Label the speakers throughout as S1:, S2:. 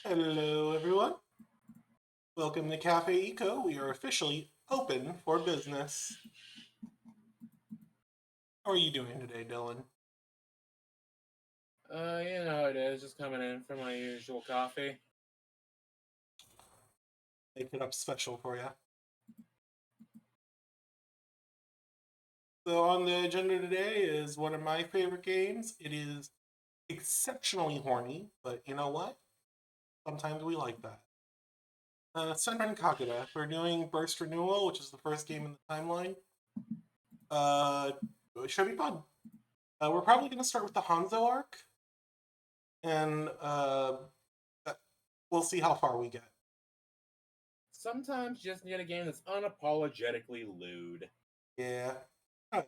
S1: Hello, everyone. Welcome to Cafe Eco. We are officially open for business. How are you doing today, Dylan?
S2: You know how it is, just coming in for my usual coffee.
S1: Make it up special for you. So on the agenda today is one of my favorite games. It is exceptionally horny, but you know what? Sometimes we like that. Senran Kagura. We're doing Burst Renewal, which is the first game in the timeline. It should be fun. We're probably going to start with the Hanzo arc, and we'll see how far we get.
S2: Sometimes you just need a game that's unapologetically lewd.
S1: Yeah. Huh.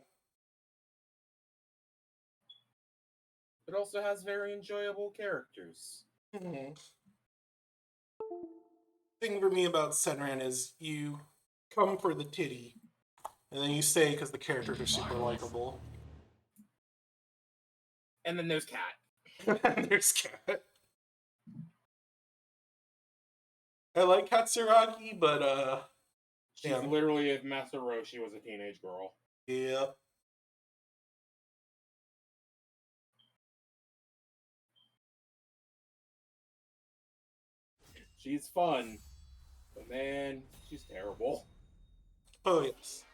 S2: It also has very enjoyable characters.
S1: Mm-hmm. Thing for me about Senran is you come for the titty, and then you stay because the characters are super likable.
S2: And then there's Cat.
S1: There's Cat. I like Katsuragi, but
S2: She's literally if Master Roshi was a teenage girl.
S1: Yeah.
S2: She's fun, but man, she's terrible.
S1: Oh yes.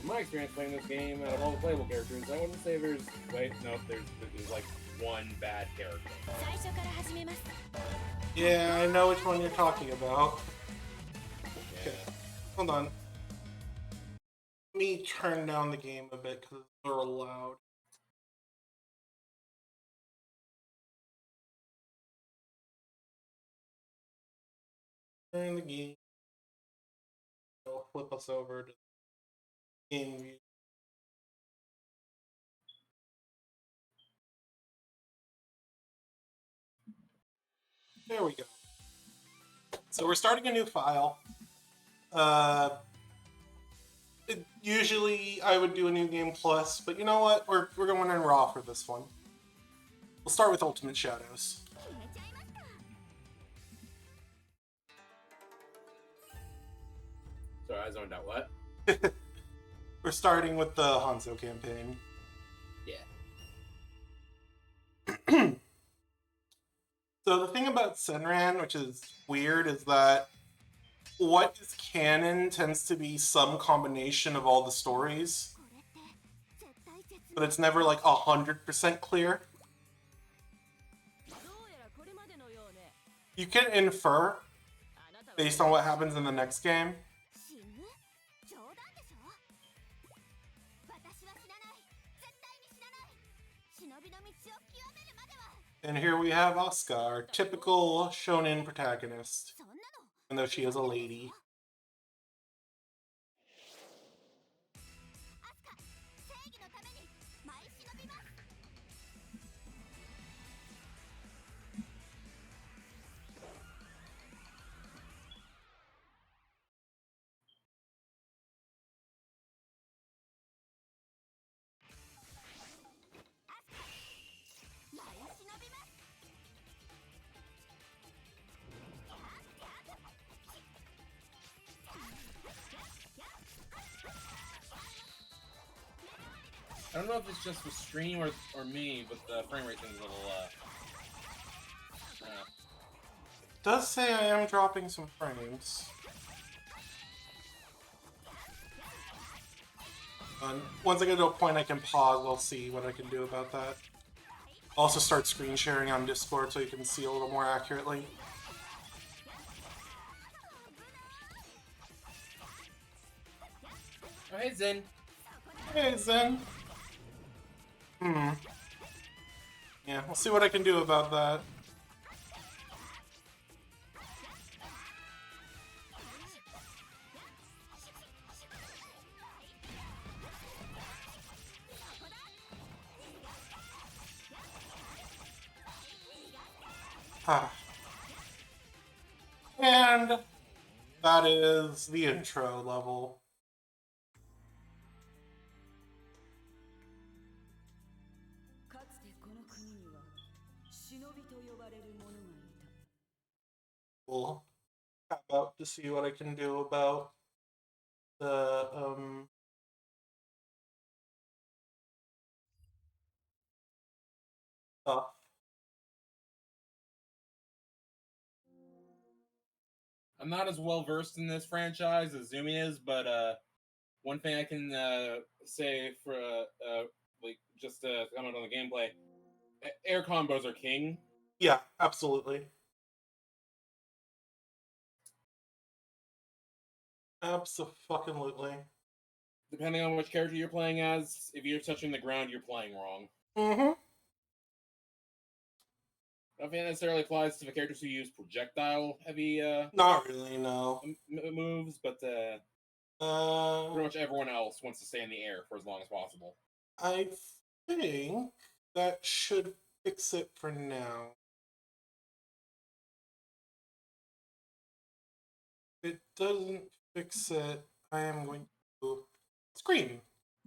S2: In my experience playing this game, out of all the playable characters, I wouldn't say there's... Wait, no, there's like one bad character.
S1: Yeah, I know which one you're talking about.
S2: Yeah.
S1: Okay. Hold on. Let me turn down the game a bit because it's a little loud. Turn the game. It'll flip us over to game view. There we go. So we're starting a new file. Usually I would do a new game plus, but you know what? We're going in raw for this one. We'll start with Ultimate Shadows.
S2: Sorry, I zoned out. What?
S1: We're starting with the Hanzo campaign.
S2: Yeah.
S1: So the thing about Senran, which is weird, is that what is canon tends to be some combination of all the stories. But it's never like 100% clear. You can infer based on what happens in the next game. And here we have Asuka, our typical shonen protagonist, even though she is a lady.
S2: I don't know if it's just the stream or me, but the frame rate thing's a little
S1: Does say I am dropping some frames. Once I get to a point I can pause, I'll see what I can do about that. Also start screen sharing on Discord so you can see a little more accurately.
S2: Oh, hey, Zen.
S1: Hey, Zen. Yeah, we'll see what I can do about that. And that is the intro level. We'll tap out to see what I can do about the stuff.
S2: I'm not as well versed in this franchise as Zumi is, but one thing I can say for like just to comment on the gameplay, air combos are king.
S1: Yeah, absolutely. Abso-fucking-lutely.
S2: Depending on which character you're playing as, if you're touching the ground, you're playing wrong.
S1: Mm-hmm.
S2: I don't think that necessarily applies to the characters who use projectile heavy
S1: Not really, no.
S2: moves, but pretty much everyone else wants to stay in the air for as long as possible.
S1: I think that should fix it for now. If it doesn't fix it, I am going to scream.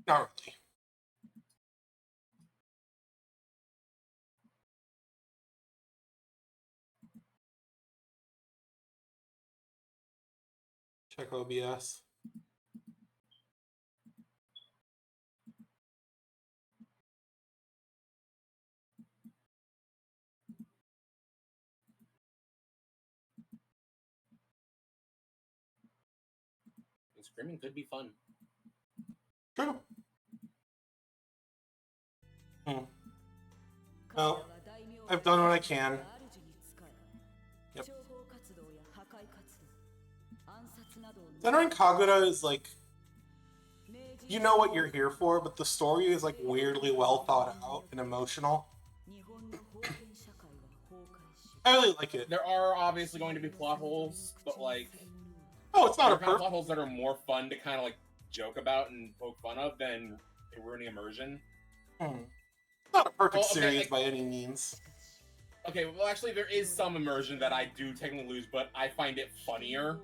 S1: Not really. Check OBS.
S2: And screaming could be fun.
S1: True. Well, I've done what I can. Yep. Senran Kagura is like, you know what you're here for, but the story is like weirdly well thought out and emotional. I really like it.
S2: There are obviously going to be plot holes, but like,
S1: oh, it's not a
S2: plot holes that are more fun to kind of like joke about and poke fun of than ruining immersion.
S1: Not a perfect series by any means.
S2: Okay, well, actually, there is some immersion that I do technically lose, but I find it funnier,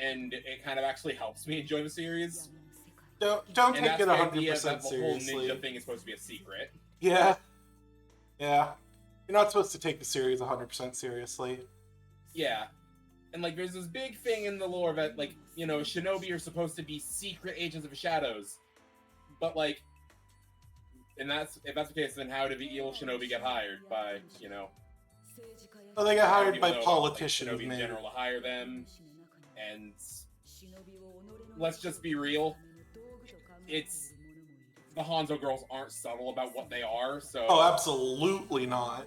S2: and it kind of actually helps me enjoy the series.
S1: Don't take it 100% seriously.
S2: The whole ninja thing is supposed to be a secret.
S1: Yeah. Yeah. You're not supposed to take the series 100% seriously.
S2: Yeah. And, like, there's this big thing in the lore that, like, you know, shinobi are supposed to be secret agents of the shadows. But, like, if that's the case, then how did the evil shinobi get hired? By, you know...
S1: Well, they got hired by politicians,
S2: like, shinobi in general to hire them. And... let's just be real. It's... the Hanzo girls aren't subtle about what they are, so...
S1: oh, absolutely not.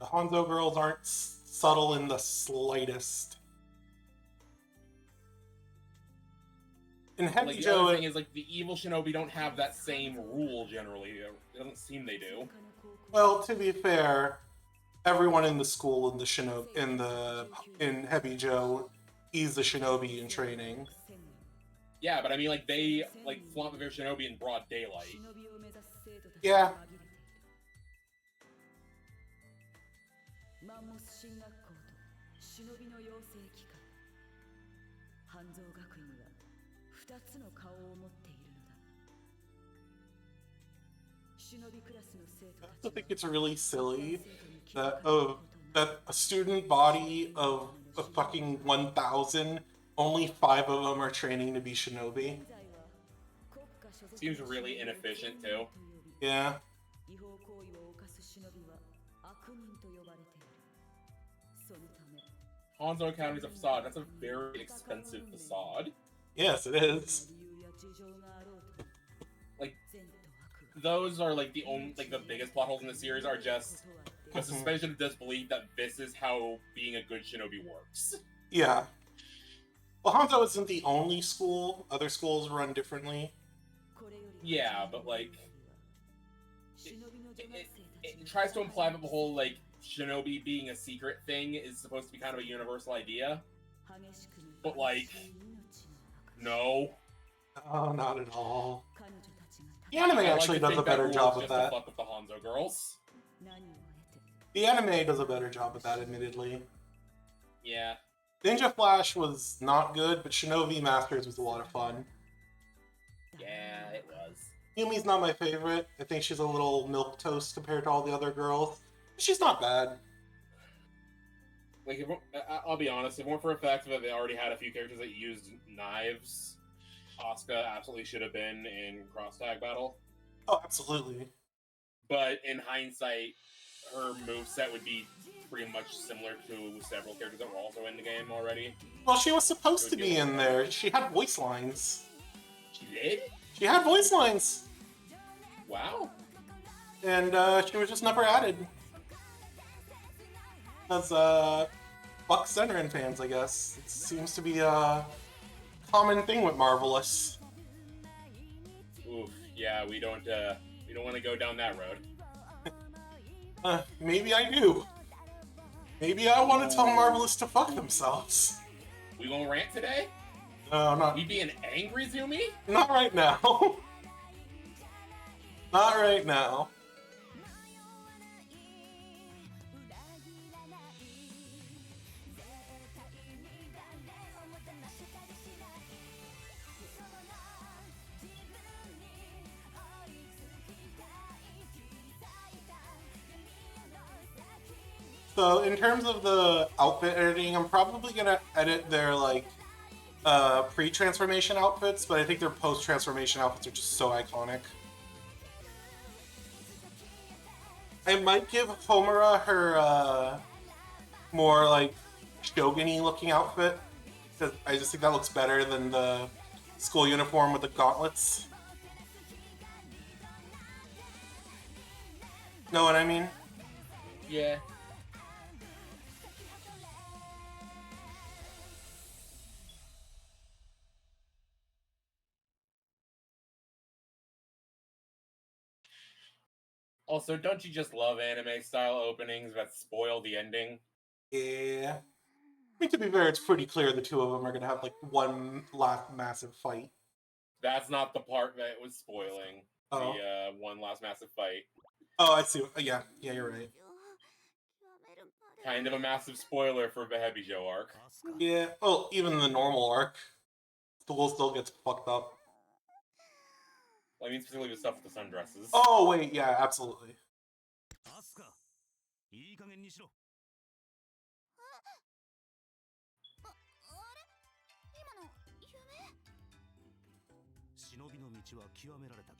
S1: The Hanzo girls aren't subtle in the slightest. In Heavy
S2: like,
S1: Joe,
S2: the other thing is, like, the evil shinobi don't have that same rule generally. It doesn't seem they do.
S1: Well, to be fair, everyone in the school in the shinobi in Heavy Joe, he's the shinobi in training.
S2: Yeah, but I mean, like, they like flaunt their shinobi in broad daylight.
S1: Yeah. I also think it's really silly that that a student body of a fucking 1,000, only 5 of them are training to be shinobi.
S2: Seems really inefficient too.
S1: Yeah.
S2: Hanzo Academy's a facade. That's a very expensive facade.
S1: Yes, it is.
S2: Like, those are like the only, like the biggest plot holes in the series are just the suspension of disbelief that this is how being a good shinobi works.
S1: Yeah. Well, Hanzo isn't the only school. Other schools run differently.
S2: Yeah, but like, it tries to imply that the whole like shinobi being a secret thing is supposed to be kind of a universal idea. But like, no.
S1: Oh, not at all. The anime actually does a better job with that.
S2: To fuck with the Hanzo girls.
S1: The anime does a better job with that, admittedly.
S2: Yeah.
S1: Ninja Flash was not good, but Shinobi Masters was a lot of fun.
S2: Yeah, it was.
S1: Yumi's not my favorite. I think she's a little milquetoast compared to all the other girls. She's not bad.
S2: Like, I'll be honest, if it weren't for the fact that they already had a few characters that used knives, Asuka absolutely should have been in Cross Tag Battle.
S1: Oh, absolutely.
S2: But in hindsight, her moveset would be pretty much similar to several characters that were also in the game already.
S1: Well, she was supposed to be in there. She had voice lines.
S2: She did?
S1: She had voice lines.
S2: Wow.
S1: And she was just never added. As fuck Senran fans, I guess. It seems to be a common thing with Marvelous.
S2: Oof, yeah, we don't want to go down that road.
S1: Maybe I do. Maybe I want to tell Marvelous to fuck themselves.
S2: We gonna rant today?
S1: No, not.
S2: We being angry, Zumi?
S1: Not right now. Not right now. So in terms of the outfit editing, I'm probably gonna edit their like pre-transformation outfits, but I think their post-transformation outfits are just so iconic. I might give Homura her more like shogun-y looking outfit, because I just think that looks better than the school uniform with the gauntlets. Know what I mean?
S2: Yeah. Also, don't you just love anime-style openings that spoil the ending?
S1: Yeah. I mean, to be fair, it's pretty clear the two of them are going to have, like, one last massive fight.
S2: That's not the part that was spoiling.
S1: Oh.
S2: The one last massive fight.
S1: Oh, I see. Yeah, you're right.
S2: Kind of a massive spoiler for the Hebijo arc.
S1: Yeah, well, even the normal arc, School still gets fucked up.
S2: I mean, specifically the stuff with the sundresses.
S1: Oh, wait, yeah, absolutely.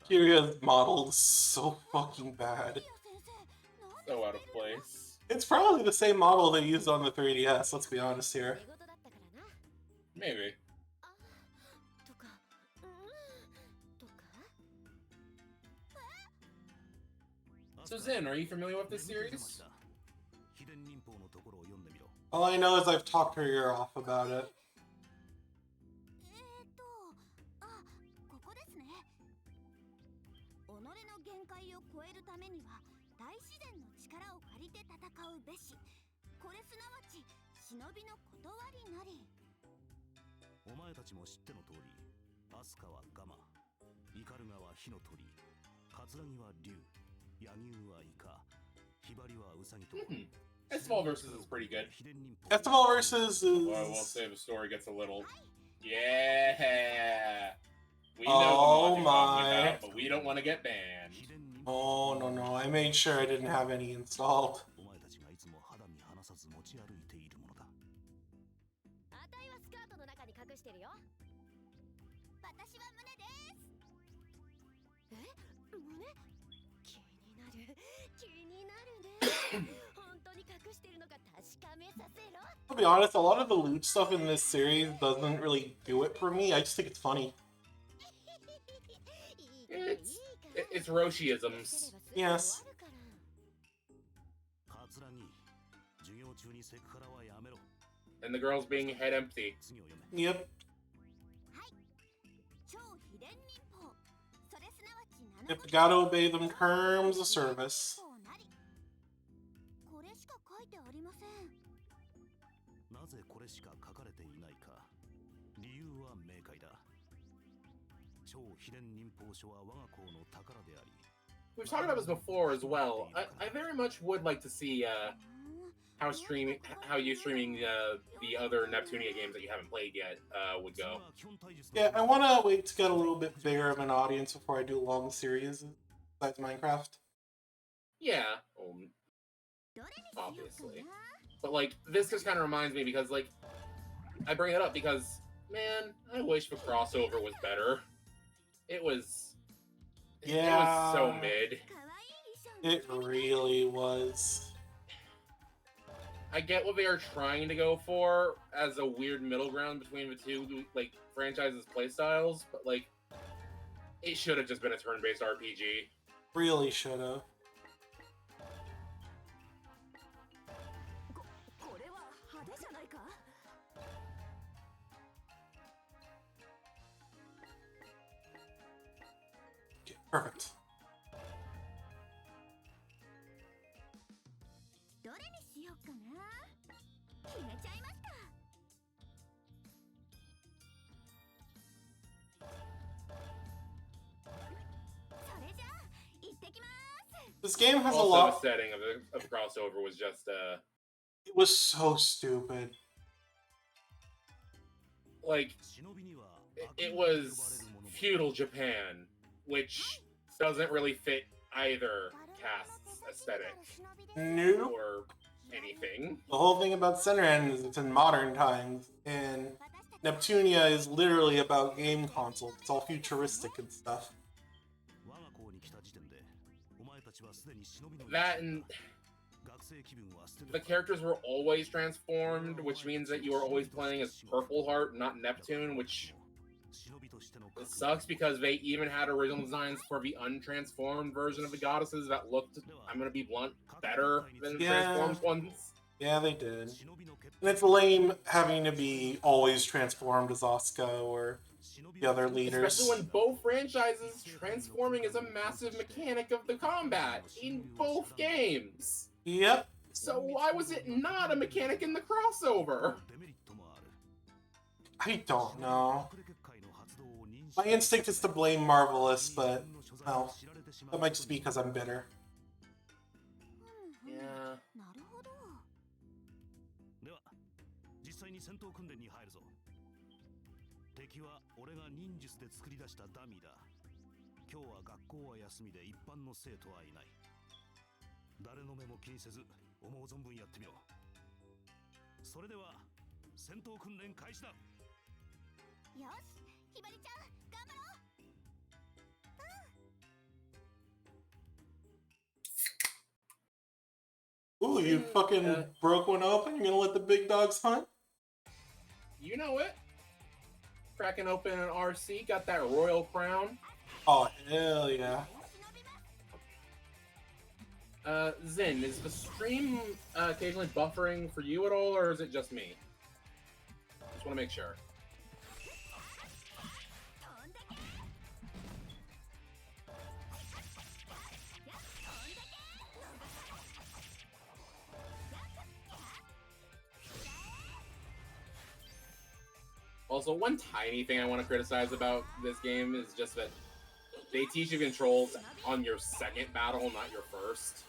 S1: Kiria's model is so fucking bad.
S2: So out of place.
S1: It's probably the same model they used on the 3DS, let's be honest here.
S2: Maybe. So Zen, are you familiar with this series?
S1: All I know is I've talked her ear off about it.
S2: Estival versus is pretty good.
S1: Estival versus is...
S2: Well, I won't say the story gets a little... Yeah! We know
S1: oh
S2: the mod you're
S1: my.
S2: talking about, but we don't want to get banned.
S1: Oh, no, I made sure I didn't have any installed.
S3: してるよ。私は胸です。え、胸？気になる。気になるね。本当に隠してるのか確かめさせろ。
S1: To be honest, a lot of the loot stuff in this series doesn't really do it for me. I just think it's funny.
S2: It's Roshiisms.
S1: Yes.
S2: And the girls being head empty.
S1: Yep. Yep, gotta obey them terms of service.
S3: これしか書いてありません。
S4: なぜこれしか書かれていないか。理由は明快だ。超秘伝忍法書は我が校の宝であり。
S2: We've talked about this before as well. I very much would like to see how you streaming the other Neptunia games that you haven't played yet would go.
S1: Yeah, I want to wait to get a little bit bigger of an audience before I do long series besides Minecraft.
S2: Yeah, obviously. But, like, this just kind of reminds me because, like, I bring it up because, man, I wish the crossover was better. It was...
S1: Yeah.
S2: It was so mid.
S1: It really was.
S2: I get what they are trying to go for as a weird middle ground between the two, like, franchises' playstyles, but, like, it should have just been a turn-based RPG.
S1: Really should have. Okay, perfect.
S3: どれにしようかな。決めちゃいますか。それじゃあ行ってきます。
S1: This game has a
S2: Also,
S1: lot.
S2: the setting of the crossover was just,
S1: It was so stupid.
S2: like, it was feudal Japan, which doesn't really fit either cast's aesthetic
S1: Nope.
S2: or anything.
S1: The whole thing about Senran is it's in modern times, and Neptunia is literally about game consoles. It's all futuristic and stuff.
S2: That and the characters were always transformed, which means that you are always playing as Purple Heart, not Neptune, which sucks because they even had original designs for the untransformed version of the goddesses that looked, I'm gonna be blunt, better than the transformed ones.
S1: Yeah, they did. And it's lame having to be always transformed as Asuka or the other leaders.
S2: Especially when both franchises, transforming is a massive mechanic of the combat in both games.
S1: Yep.
S2: So why was it not a mechanic in the crossover?
S1: I don't know. My instinct is to blame Marvelous, but, well, that might just be because I'm bitter.
S2: Yeah.
S3: なるほど。
S4: では、実際に戦闘訓練に入るぞ。敵は俺が忍術で作り出したダミーだ。今日は学校は休みで一般の生徒はいない。誰の目も気にせず、思う存分やってみろ。それでは、戦闘訓練開始だ。
S3: よし、ひばりちゃん、頑張ろう。
S1: Ooh, you fucking broke one open? You're gonna let the big dogs hunt?
S2: You know it. Cracking open an RC, got that royal crown.
S1: Oh, hell yeah.
S2: Zin, is the stream occasionally buffering for you at all, or is it just me? Just want to make sure. Also, one tiny thing I want to criticize about this game is just that they teach you controls on your second battle, not your first.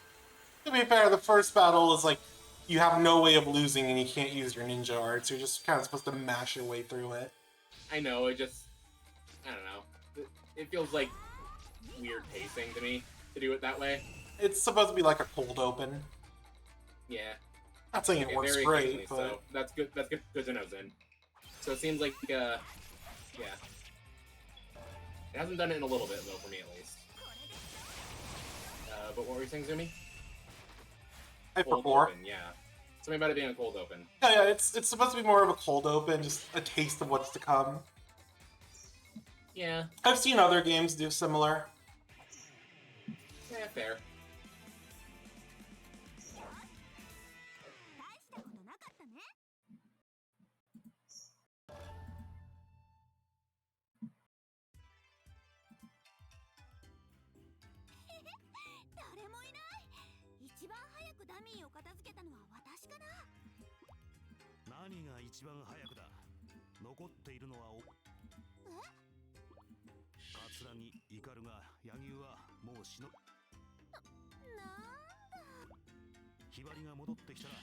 S1: To be fair, the first battle is like, you have no way of losing and you can't use your ninja arts. You're just kind of supposed to mash your way through it.
S2: I know, I don't know. It feels like weird pacing to me to do it that way.
S1: It's supposed to be like a cold open.
S2: Yeah.
S1: Not saying it works
S2: very
S1: great,
S2: occasionally,
S1: but...
S2: So that's good to know, Zen. so it seems like, yeah. It hasn't done it in a little bit, though, for me at least. But what were you saying, Zumi?
S1: Hyper
S2: Cold
S1: 4.
S2: open, yeah. Something about it being a cold open.
S1: Yeah, it's supposed to be more of a cold open, just a taste of what's to come.
S2: Yeah.
S1: I've seen other games do similar.
S2: Yeah, fair.
S3: 大したことなかったね。誰もいない。一番早くダミーを片付けたのは私かな。
S4: 何が一番早くだ。残っているのはカツラにイカルが柳生はもう死の
S3: なんだ。
S4: ひばりが戻ってきたら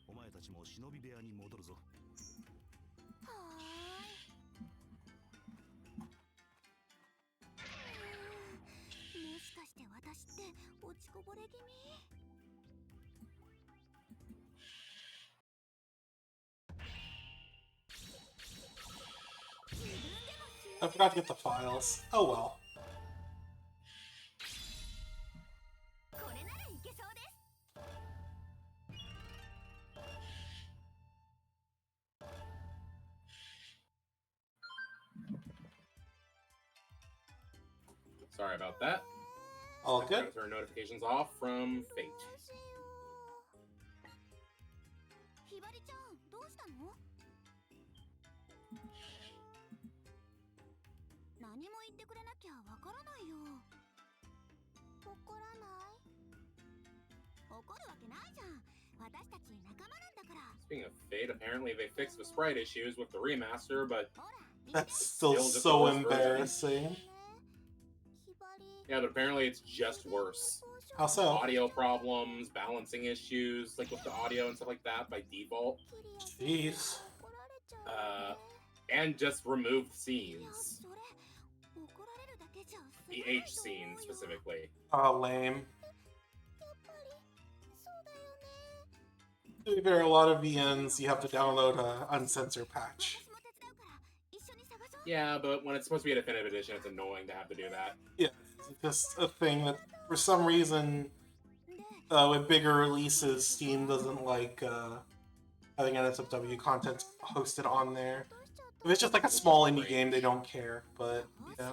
S4: お前たちも忍び部屋に戻るぞ。
S3: はーい。もしかして私って落ちこぼれ気味。
S1: I forgot to get the files. Oh well.
S3: これならいけそうです。
S2: Sorry about that.
S1: All
S2: I forgot
S1: good?
S2: to turn notifications off from Fate.
S3: ひばりちゃん、どうしたの？何も言ってくれなきゃわからないよ。怒らない？怒るわけないじゃん。私たち仲間なんだから。
S2: Speaking of Fate, apparently they fixed the sprite issues with the remaster, but
S3: ほら、
S1: That's still
S2: Still just
S1: so
S2: the worst version.
S1: embarrassing.
S3: ひばり。
S2: yeah, but apparently it's just worse.
S1: How so?
S2: Audio problems, balancing issues, like with the audio and stuff like that by default,
S1: Jeez.
S2: and just removed scenes. The H scene specifically.
S1: Oh, lame. To be fair, a lot of VNs you have to download a uncensored patch.
S2: Yeah, but when it's supposed to be a definitive edition, it's annoying to have to do that.
S1: Yeah, it's just a thing that for some reason with bigger releases, Steam doesn't like having NSFW content hosted on there. If it's just like a small indie game, they don't care. But yeah,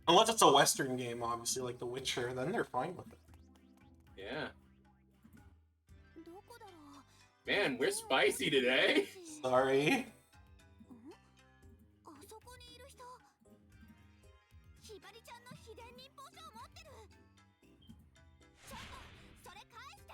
S1: unless it's a Western game, obviously like The Witcher, then they're fine with it.
S2: Yeah. Man, we're spicy today.
S1: Sorry.
S3: あそこにいる人。ひばりちゃんの秘伝忍法書を持ってる。ちょっとそれ返して。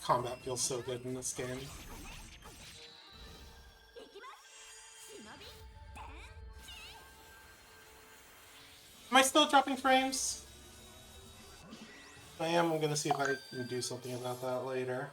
S1: Combat feels so good in this game. Am I still dropping frames? If I am, I'm gonna see if I can do something about that later.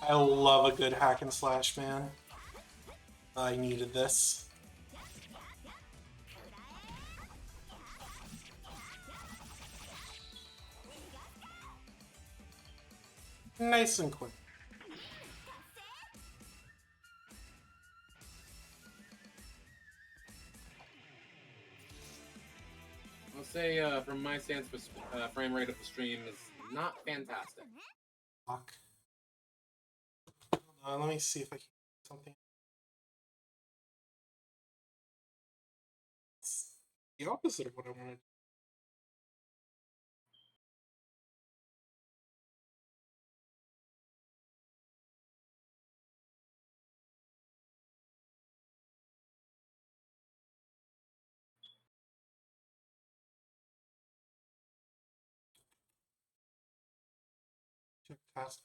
S1: I love a good hack and slash, man. I needed this. Nice and quick.
S2: I'll say, from my stance, frame rate of the stream is not fantastic.
S1: Fuck. Let me see if I can do something. It's the opposite of what I wanted. Check task.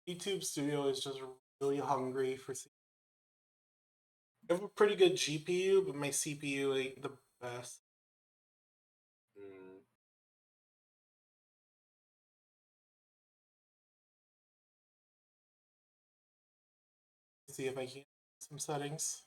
S1: YouTube Studio is just really hungry for. I have a pretty good GPU, but my CPU ain't the best.
S2: Mm.
S1: See if I can some settings.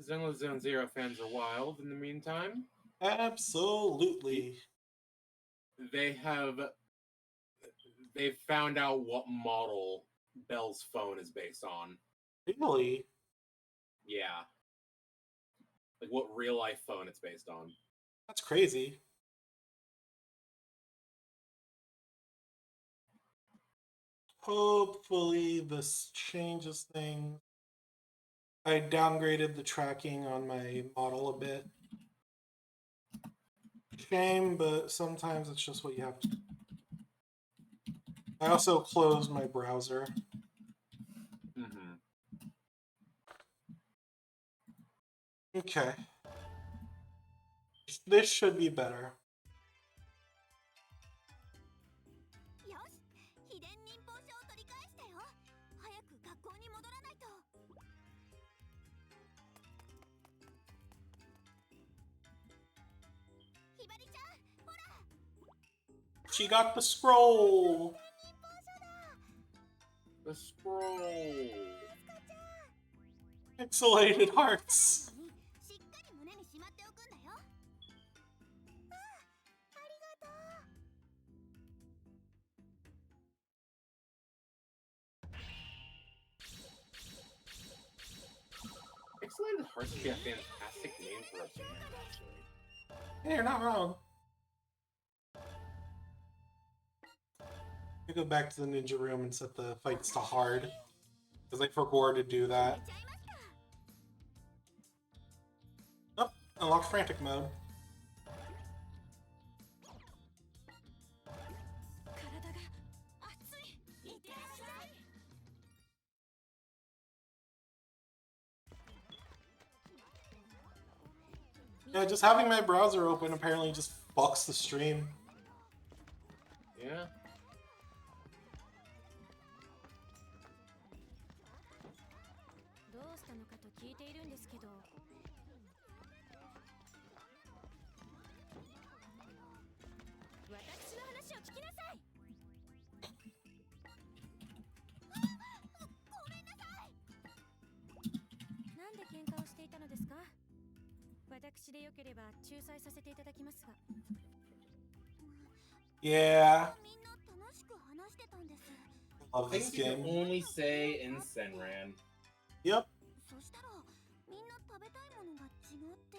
S2: Zenless Zone Zero fans are wild. In the meantime,
S1: Absolutely.
S2: they've found out what model Bell's phone is based on.
S1: Really?
S2: Yeah, like what real life phone it's based on.
S1: That's crazy. Hopefully this changes things. I downgraded the tracking on my model a bit. Shame, but sometimes it's just what you have to do. I also closed my browser.
S2: Mm-hmm.
S1: Okay. This should be better.
S3: よし、秘伝忍法書を取り返したよ。早く学校に戻らないと。ひばりちゃん、ほら。
S1: She got the scroll.
S2: The scroll.
S1: Pixelated hearts.
S3: しっかり胸にしまっておくんだよ。あ、ありがとう。
S2: Pixelated Hearts would be a fantastic name for a band, actually.
S1: Hey, you're not wrong. I go back to the ninja room and set the fights to hard. Because I forgot to do that. Oh, unlock frantic mode. Yeah, just having my browser open apparently just fucks the stream.
S2: Yeah.
S1: Yeah. I love this
S2: Things you can
S1: game.
S2: only say in Senran.
S1: Yep.
S3: そしたらみんな食べたいものが違って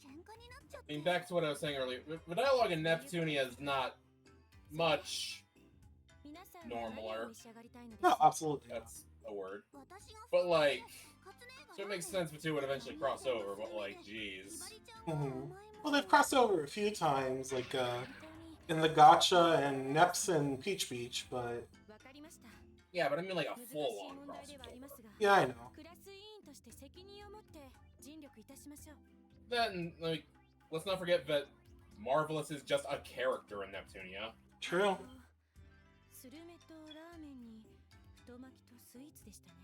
S3: 喧嘩になっ
S2: I mean, back to what I was saying earlier. The dialogue in Neptunia is not much normaler.
S1: No, absolutely.
S2: That's a word. But like, so it makes sense the two would eventually cross over. But like, jeez.
S1: Well, they've crossed over a few times, like in the Gotcha and Neps and Peach Beach, but
S2: Yeah, but I mean like a full-on crossover.
S1: yeah, I know.
S2: Then, like, let's not forget that Marvelous is just a character in Neptunia.
S1: True.
S3: スルメとラーメンに太巻きとスイーツでしたね。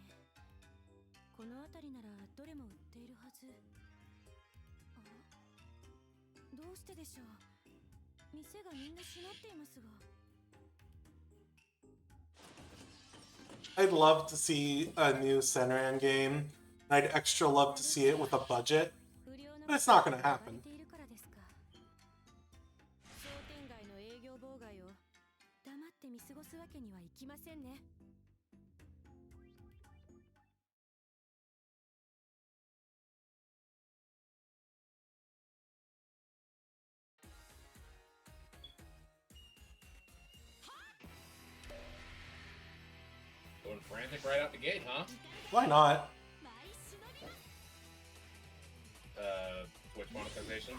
S3: この辺りならどれも売っているはず。あ、どうしてでしょう。店がみんな閉まっていますが。
S1: I'd love to see a new Senran game. I'd extra love to see it with a budget. But it's not gonna happen.
S2: Going frantic right out the gate, huh?
S1: Why not?
S2: Twitch monetization?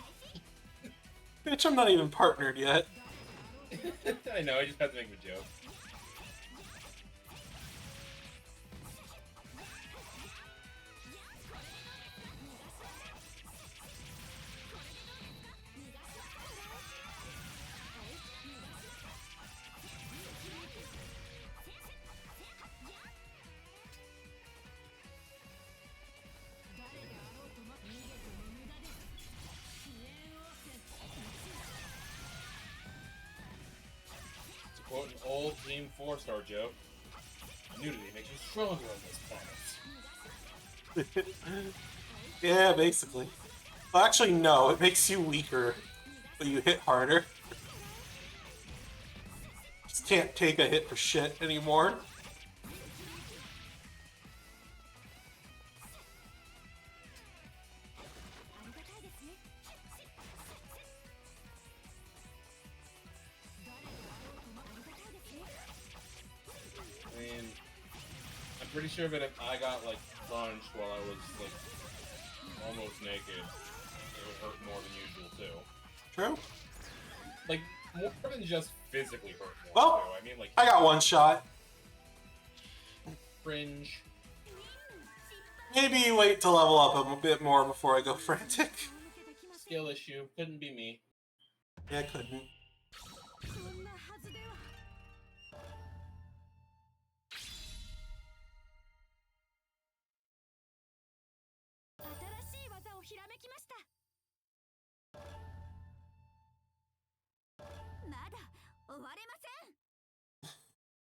S1: Bitch, I'm not even partnered yet.
S2: I know, I just had to make the joke. To quote an old Team 4-star joke, nudity makes you stronger on this planet.
S1: Yeah, basically. Well, actually, no. It makes you weaker, but you hit harder. Just can't take a hit for shit anymore.
S2: I mean, I'm pretty sure that if I got, like, punched while I was, like, almost naked, it would hurt more than usual, too.
S1: True.
S2: Like, more than just physically hurt more,
S1: Well,
S2: too. I mean, like,
S1: I got one shot.
S2: cringe.
S1: Maybe wait to level up a bit more before I go frantic.
S2: Skill issue. Couldn't be me.
S1: Yeah, I couldn't.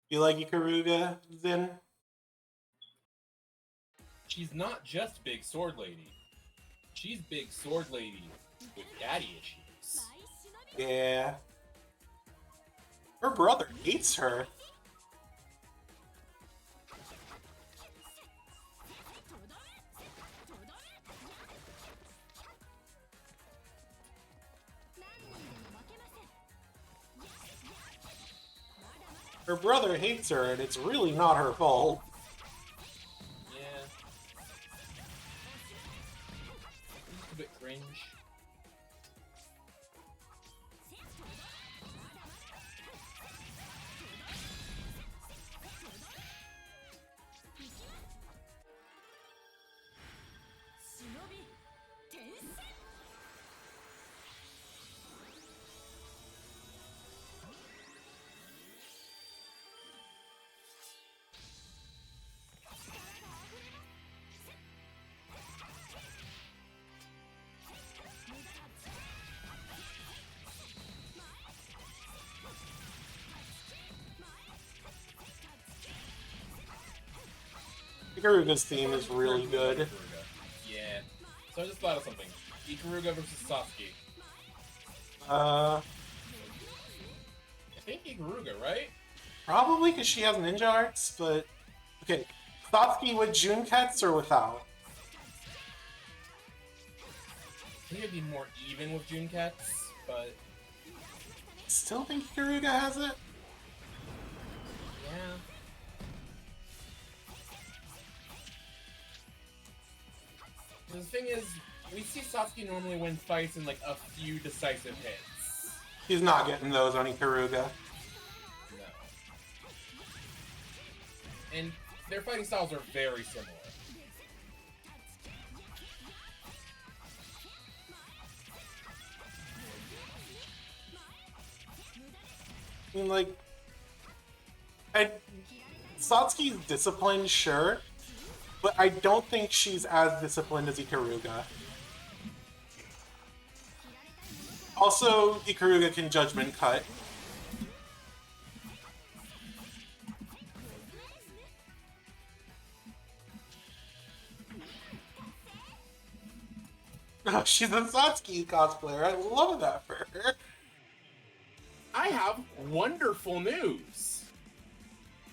S1: You like Ikaruga, Zin?
S2: She's not just Big Sword Lady. She's Big Sword Lady with daddy issues.
S1: Yeah. Her brother hates her. Her brother hates her, and it's really not her fault.
S2: Yeah. A bit cringe.
S1: Ikaruga's theme is really good.
S2: Ikaruga. Yeah. So I just thought of something. Ikaruga versus Sasuke.
S1: Uh,
S2: I think Ikaruga, right?
S1: probably because she has ninja arts, but... Okay, Satsuki with Junketsu or without?
S2: think it'd be more even with Junkets, but
S1: Still think Ikaruga has it?
S2: yeah. The thing is, we see Satsuki normally win fights in like a few decisive hits.
S1: He's not getting those on Ikaruga.
S2: No. And their fighting styles are very similar.
S1: I mean, like, Satsuki's disciplined, sure, but I don't think she's as disciplined as Ikaruga. Also, Ikaruga can judgment cut. Oh, she's a Satsuki cosplayer. I love that for her.
S2: I have wonderful news.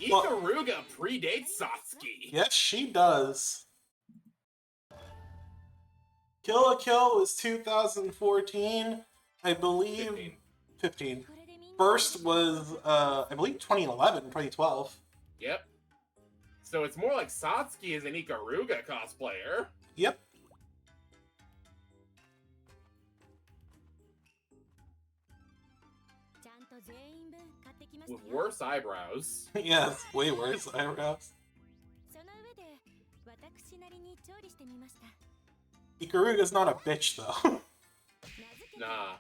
S1: Well-
S2: Ikaruga predates Satsuki.
S1: Yes, she does. Kill la Kill was 2014. I believe 15. First was, I believe 2011, 2012.
S2: Yep. So it's more like Satsuki is an Ikaruga cosplayer.
S1: Yep.
S2: With worse eyebrows.
S1: Yes, way worse eyebrows. Ikaruga's not a bitch, though.
S2: Nah.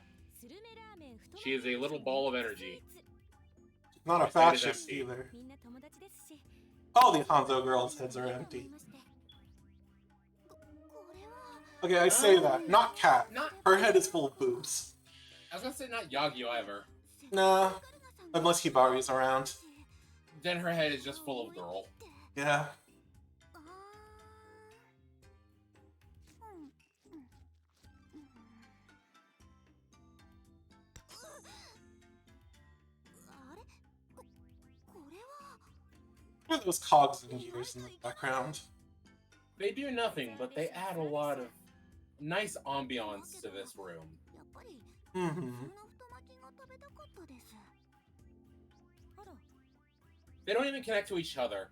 S2: She is a little ball of energy.
S1: Not a
S2: Her head is
S1: fascist
S2: empty.
S1: either. All the Hanzo girls' heads are empty. Okay, I say that. Not Kat.
S2: Not.
S1: Her head is full of boobs.
S2: I was gonna say not Yagyu either.
S1: Nah. Unless Hibari's around.
S2: Then her head is just full of girl.
S1: Yeah. Look at those cogs and gears in the background.
S2: They do nothing, but they add a lot of nice ambiance to this room.
S1: Mm-hmm.
S2: They don't even connect to each other.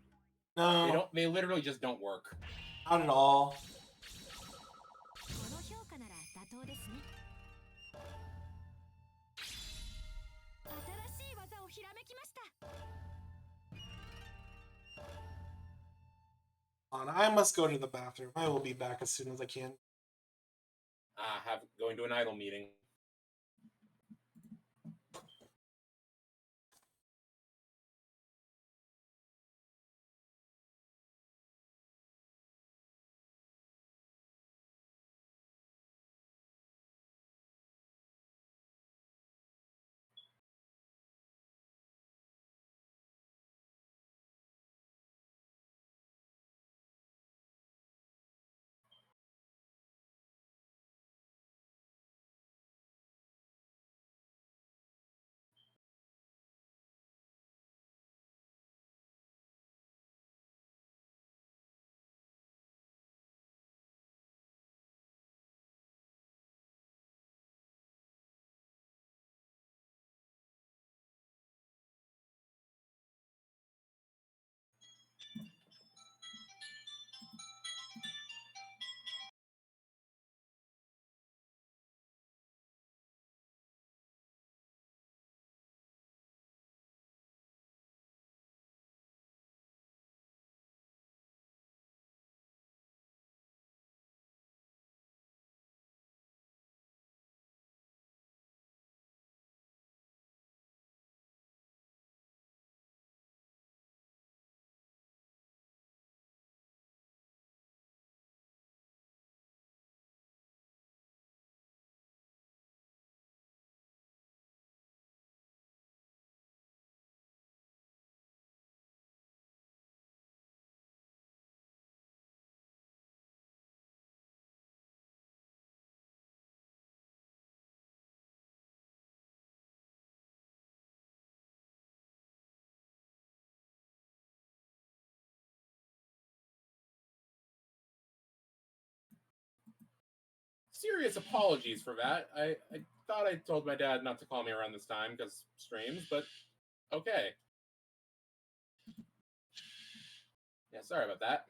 S1: No,
S2: They don't. They literally just don't work.
S1: not at all. I must go to the bathroom. I will be back as soon as I can.
S2: Going to an idol meeting. serious apologies for that. I thought I told my dad not to call me around this time because streams, but okay. Yeah, sorry about that.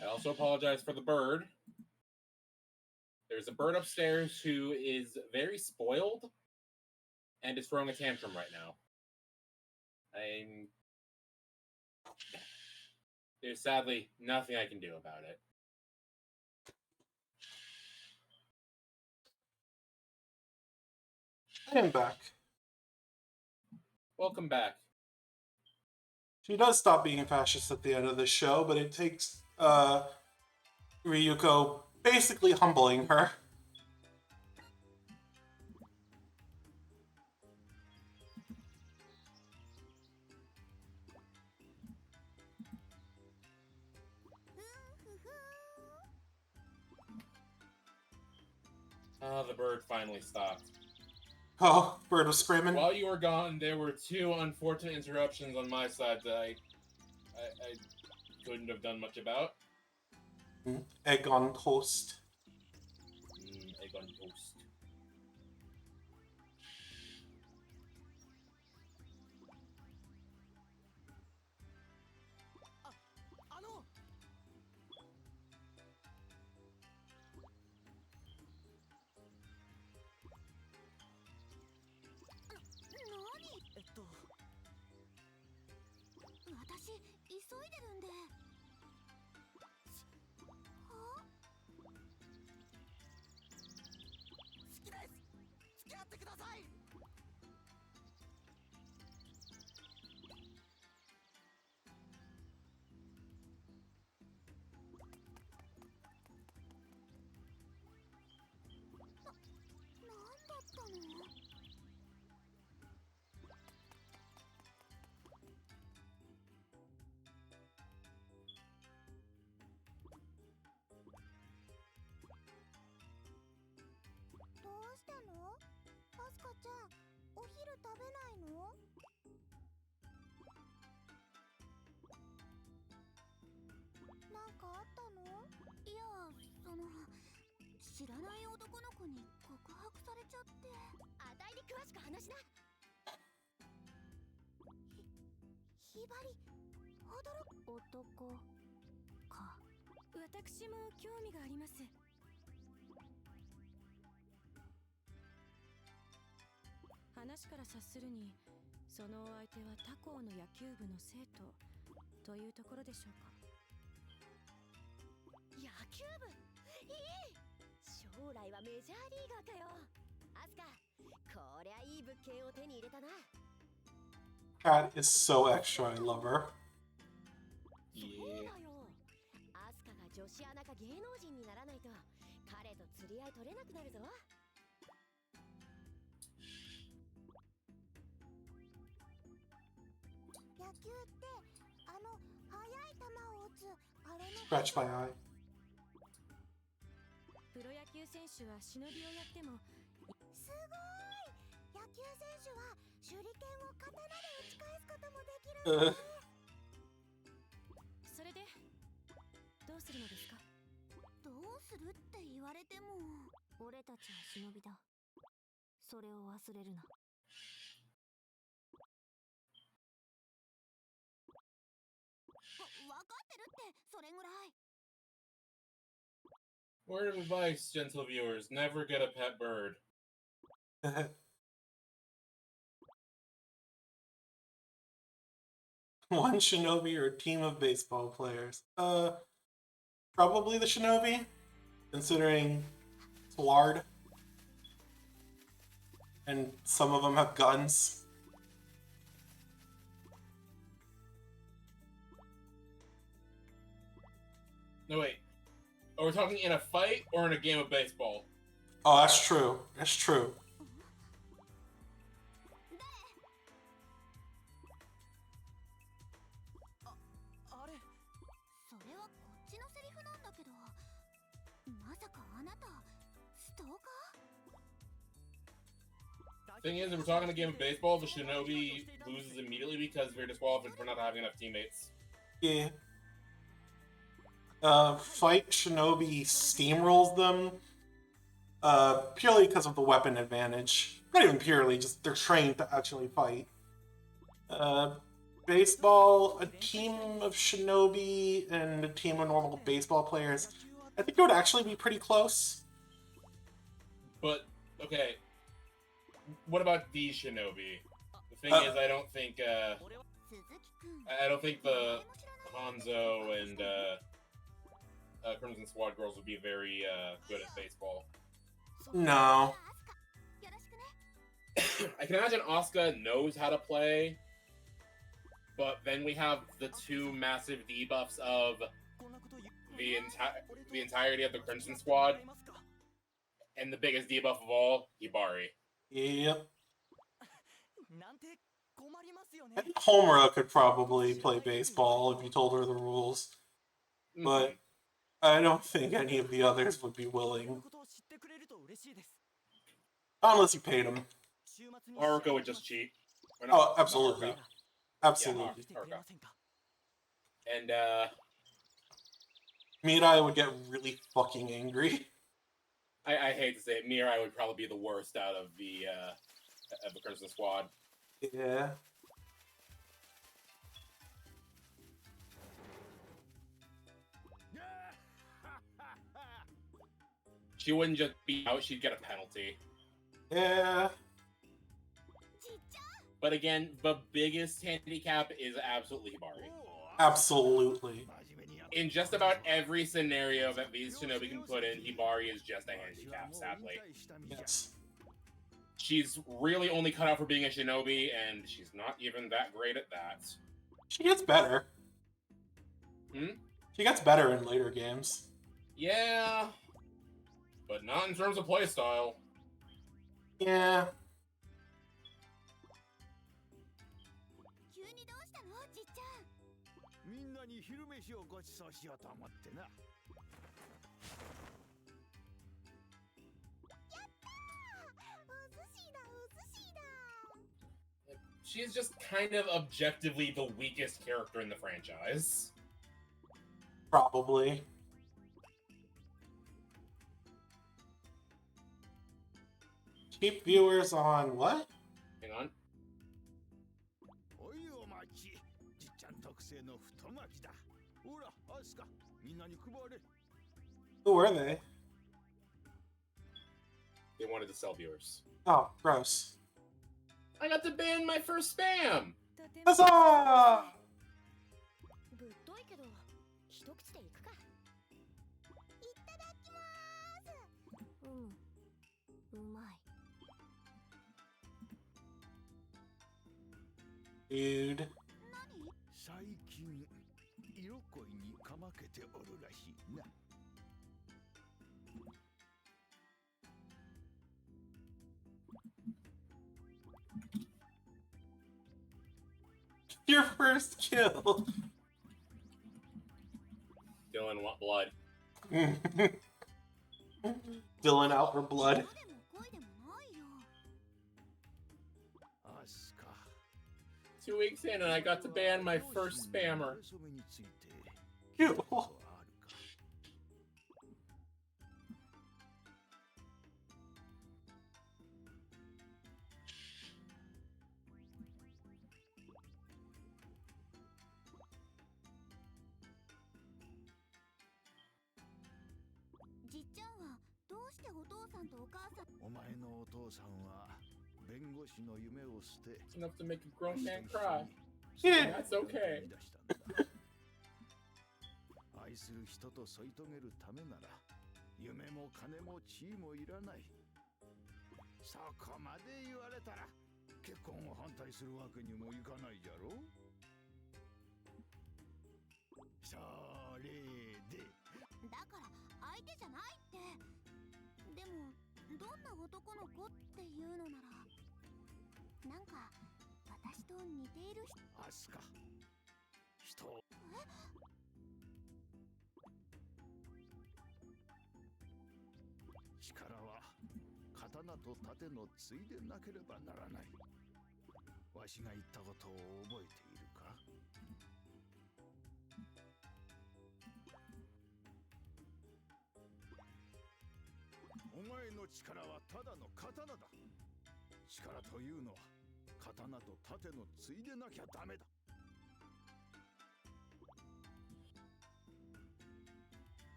S2: I also apologize for the bird. There's a bird upstairs who is very spoiled and is throwing a tantrum right now. There's sadly nothing I can do about it.
S1: I am back.
S2: Welcome back.
S1: She does stop being a fascist at the end of the show, but it takes Ryuko basically humbling her.
S2: The bird finally stopped.
S1: Oh, bird was screaming.
S2: While you were gone, there were two unfortunate interruptions on my side that I couldn't have done much about.
S1: Egg on toast.
S2: Egg on toast.
S1: Cat is so extra, I love her.
S2: Yeah.
S1: Scratch my eye. Uh,
S3: それでどうするのですか？どうするって言われても、俺たちは忍びだ。それを忘れるな。わか
S2: Word of advice, gentle viewers: never get a pet bird.
S1: One shinobi or a team of baseball players? Probably the shinobi, considering it's hard, and some of them have guns.
S2: No, wait. Are we talking in a fight or in a game of baseball?
S1: Oh, that's true. That's true.
S2: Thing is, if we're talking a game of baseball, the shinobi loses immediately because we're disqualified for not having enough teammates.
S1: Yeah. Fight shinobi steamrolls them. Purely because of the weapon advantage. Not even purely, just they're trained to actually fight. Baseball, a team of shinobi and a team of normal baseball players, I think it would actually be pretty close.
S2: But, okay. What about the shinobi? The thing is, I don't think the Hanzo and Crimson Squad girls would be very good at baseball.
S1: No.
S2: I can imagine Asuka knows how to play, but then we have the two massive debuffs of the entirety of the Crimson Squad, and the biggest debuff of all, Hibari.
S1: Yep. I think Homura could probably play baseball if you told her the rules, but I don't think any of the others would be willing. Unless you paid them.
S2: Haruka would just cheat.
S1: Oh, absolutely. Absolutely.
S2: Yeah, Haruka. And,
S1: Mirai would get really fucking angry.
S2: I hate to say it, Mirai would probably be the worst out of the Crimson Squad.
S1: Yeah.
S2: She wouldn't just be out, she'd get a penalty.
S1: Yeah.
S2: But again, the biggest handicap is absolutely Hibari.
S1: Absolutely.
S2: In just about every scenario that these shinobi can put in, Hibari is just a handicap, sadly.
S1: Yes.
S2: She's really only cut out for being a shinobi, and she's not even that great at that.
S1: She gets better. She gets better in later games.
S2: Yeah, but not in terms of playstyle.
S1: Yeah.
S2: She's just kind of objectively the weakest character in the franchise.
S1: Probably. Keep viewers on what?
S2: Hang on.
S1: Who were they?
S2: They wanted to sell viewers.
S1: Oh, gross.
S2: I got to ban my first spam!
S1: Huzzah!
S3: ぶっといけど一口でいくか。いただきます。うまい。
S1: Dude.
S5: 最近色恋にかまけておるらしいな。
S1: Your first kill.
S2: Dylan want blood.
S1: Dylan out for blood.
S2: 2 weeks in and I got to ban my first spammer.
S1: Cute.
S3: してお父さんとお母さん
S5: お前のお父さんは弁護士の夢を捨て
S2: It's enough to make a grown man cry.
S1: Yeah.
S2: That's okay.
S5: 生み出したんだ。愛する人と添い遂げるためなら夢も金も地位もいらない。そこまで言われたら結婚を反対するわけにもいかないじゃろ。それで
S3: だから相手じゃないって。でもどんな男の子っていうのならなんか私と似ている人。
S5: アスカ人を力は刀と盾のついでなければならない。わしが言ったことを覚えているか。お前の力はただの刀だ。力というのは刀と盾のついでなきゃダメだ。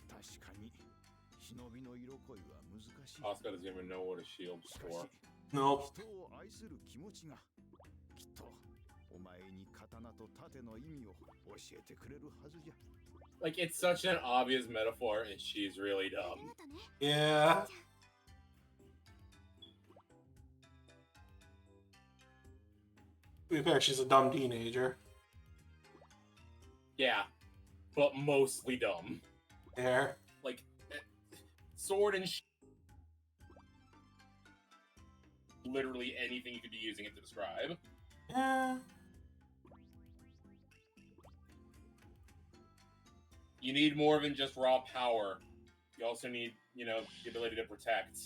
S5: 確かに忍びの色恋は難しい。
S2: Asuka doesn't even know what a shield's
S5: しか
S2: for.
S5: し
S1: Nope.
S5: 人を愛する気持ちがきっとお前に刀と盾の意味を教えてくれるはずじゃ。
S2: Like, it's such an obvious metaphor, and she's really
S3: あ
S2: dumb.
S3: りがとね。
S1: Yeah. To be fair, she's a dumb teenager.
S2: Yeah, but mostly dumb.
S1: There.
S2: Like, sword and literally anything you could be using it to describe.
S1: Yeah.
S2: You need more than just raw power. You also need, you know, the ability to protect.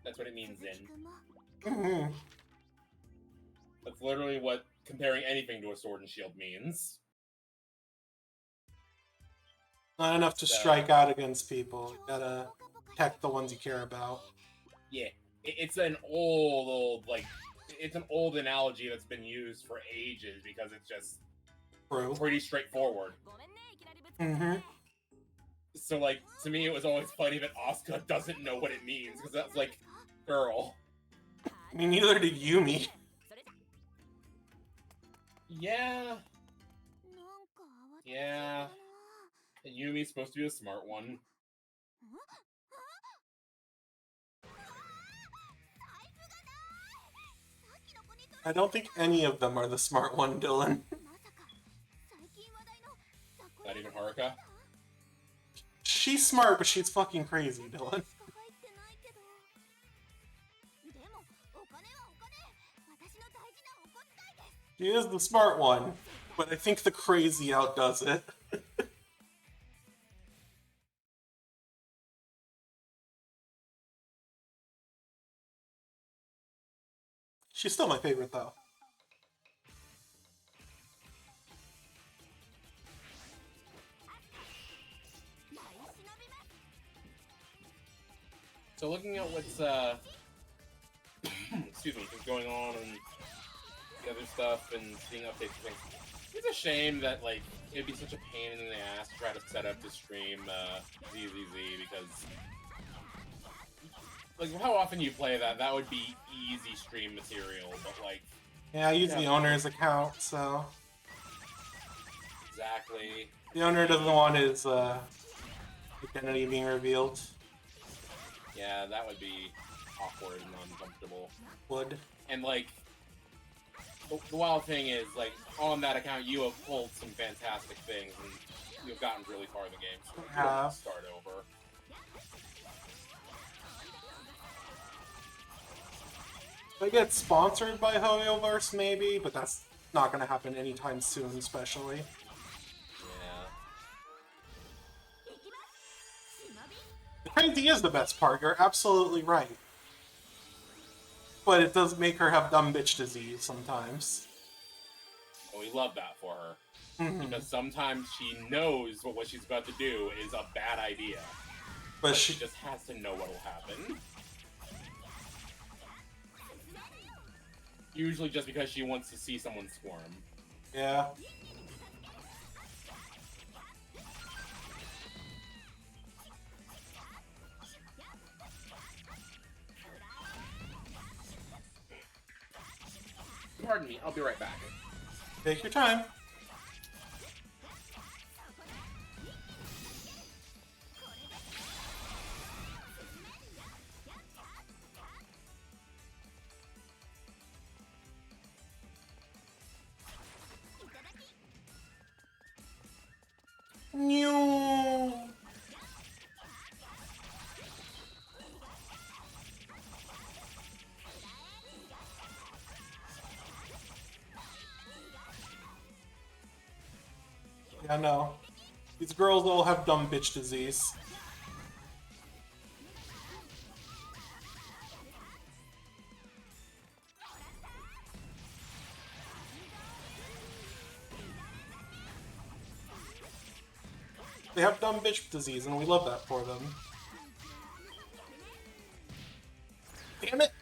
S2: That's what it means
S3: 鈴木
S2: in.
S3: くんも
S1: Mhm.
S2: That's literally what comparing anything to a sword and shield means.
S1: Not enough to strike out against people. You gotta protect the ones you care about.
S2: Yeah, it's an old, like, it's an old analogy that's been used for ages because it's just
S1: True.
S2: pretty straightforward.
S3: ごめんねいきなりぶつかって。
S1: Mhm.
S2: So, like, to me, it was always funny that Asuka doesn't know what it means because that's like, girl.
S1: I mean, neither did Yumi.
S3: それじゃ
S2: Yeah,
S3: なんか慌てて
S2: yeah.
S3: たな。
S2: And Yumi's supposed to be a smart one.
S3: 財布がない。さっきの子に取ら
S1: I don't think any of them are the smart one, Dylan.
S3: まさか最近話題の雑魚
S2: Not even Haruka.
S1: She's smart, but she's fucking crazy, Dylan.
S3: しか入ってないけど。でもお金はお金。私の大事なお小遣いです。
S1: She is the smart one, but I think the crazy outdoes it. She's still my favorite, though.
S2: So looking at what's excuse me, what's going on and the other stuff and seeing updates and things, it's a shame that like it'd be such a pain in the ass to try to set up to stream ZZZ because like how often you play that would be easy stream material, but like
S1: Yeah, I use the owner's account, so
S2: exactly.
S1: the owner doesn't want his identity being revealed.
S2: Yeah, that would be awkward and uncomfortable.
S1: Would.
S2: And like, the wild thing is, like, on that account, you have pulled some fantastic things, and you've gotten really far in the game, so you don't have to start over.
S1: If I get sponsored by Hoyoverse, maybe, but that's not gonna happen anytime soon, especially.
S2: Yeah.
S1: The crazy is the best part, you're absolutely right. But it does make her have dumb bitch disease sometimes.
S2: And we love that for her.
S1: Mhm.
S2: Because sometimes she knows what she's about to do is a bad idea.
S1: But
S2: She
S1: she
S2: just has to know what'll happen. Usually just because she wants to see someone squirm.
S1: yeah.
S2: Pardon me, I'll be right back.
S1: Take your time. Newal. Yeah, no. These girls all have dumb bitch disease. They have dumb bitch disease, and we love that for them. Damn it!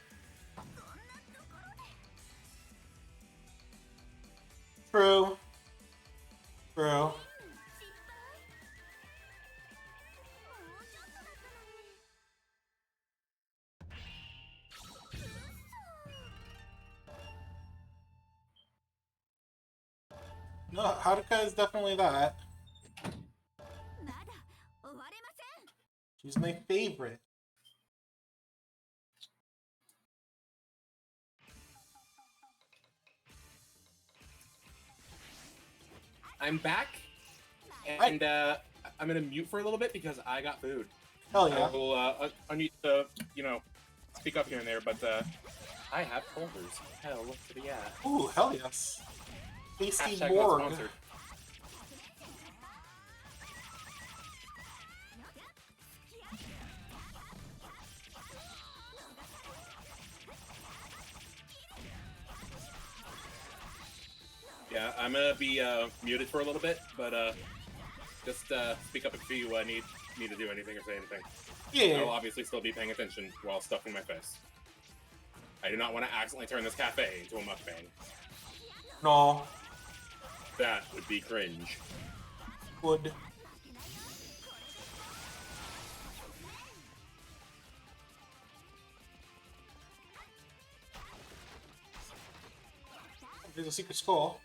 S1: True. True. No, Haruka is definitely that.
S3: まだ終われません。
S1: She's my favorite.
S2: I'm back, and I'm gonna mute for a little bit because I got food.
S1: Hell yeah.
S2: I need to, speak up here and there, but I have folders. Hell, to the
S1: Ooh, hell yes. Tasty
S2: Hashtag not
S1: Borg.
S2: sponsored. Yeah, I'm gonna be muted for a little bit, but just speak up if you need to do anything or say anything. I will
S1: Yeah.
S2: obviously still be paying attention while stuffing my face. I do not want to accidentally turn this cafe into a mukbang.
S1: No.
S2: That would be cringe.
S1: Would. There's a secret skull.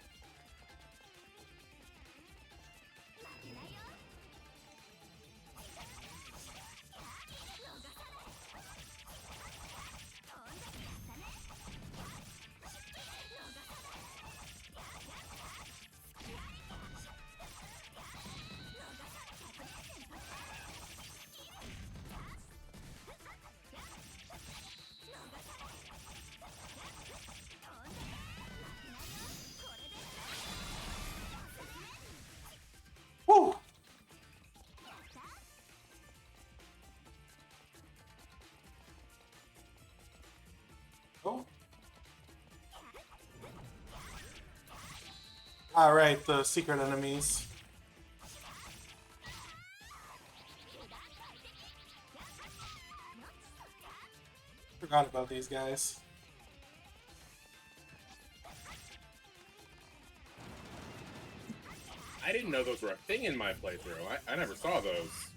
S1: Woo! Oh. Alright, the secret enemies. Forgot about these guys.
S2: I didn't know those were a thing in my playthrough. I never saw those.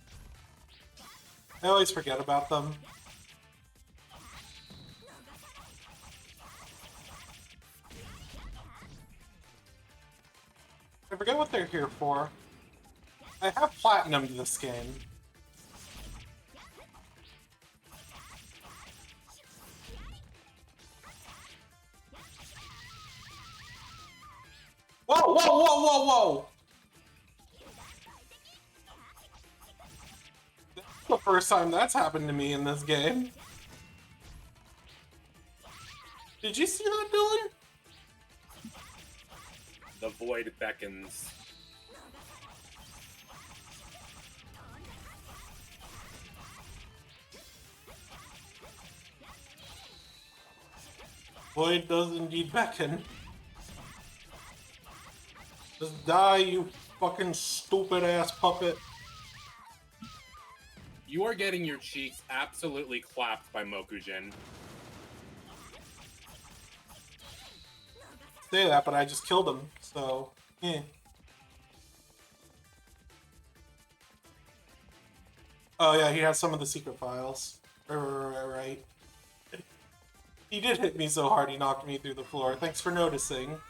S1: I always forget about them. I forget what they're here for. I have platinumed this game. Whoa, whoa, whoa, whoa, whoa! That's the first time that's happened to me in this game. Did you see that, Dylan?
S2: The void beckons.
S1: Void does indeed beckon. Just die, you fucking stupid ass puppet.
S2: You are getting your cheeks absolutely clapped by Mokujin.
S1: Say that, but I just killed him, so, eh. Oh yeah, he has some of the secret files. Right. He did hit me so hard he knocked me through the floor. Thanks for noticing.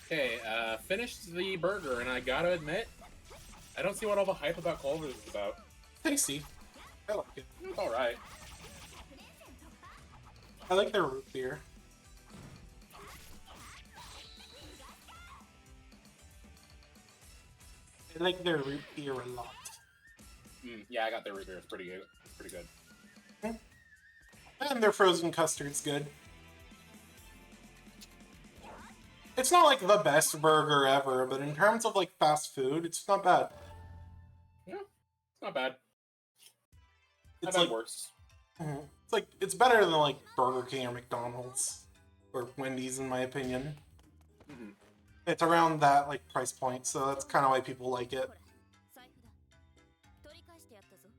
S2: Okay, finished the burger, and I gotta admit, I don't see what all the hype about Culver's is about.
S1: Tasty. I like it.
S2: It's alright.
S1: I like their root beer. I like their root beer a lot.
S2: Yeah, I got their root beer. It's pretty good. Pretty good.
S1: And their frozen custard's good. It's not like the best burger ever, but in terms of like fast food, it's not bad.
S2: Yeah, it's not bad.
S1: It's
S2: I've
S1: like
S2: had worse.
S1: It's like it's better than like Burger King or McDonald's or Wendy's in my opinion.
S2: Mhm.
S1: It's around that like price point, so that's kind of why people like it.
S3: 財布だ取り返してやったぞ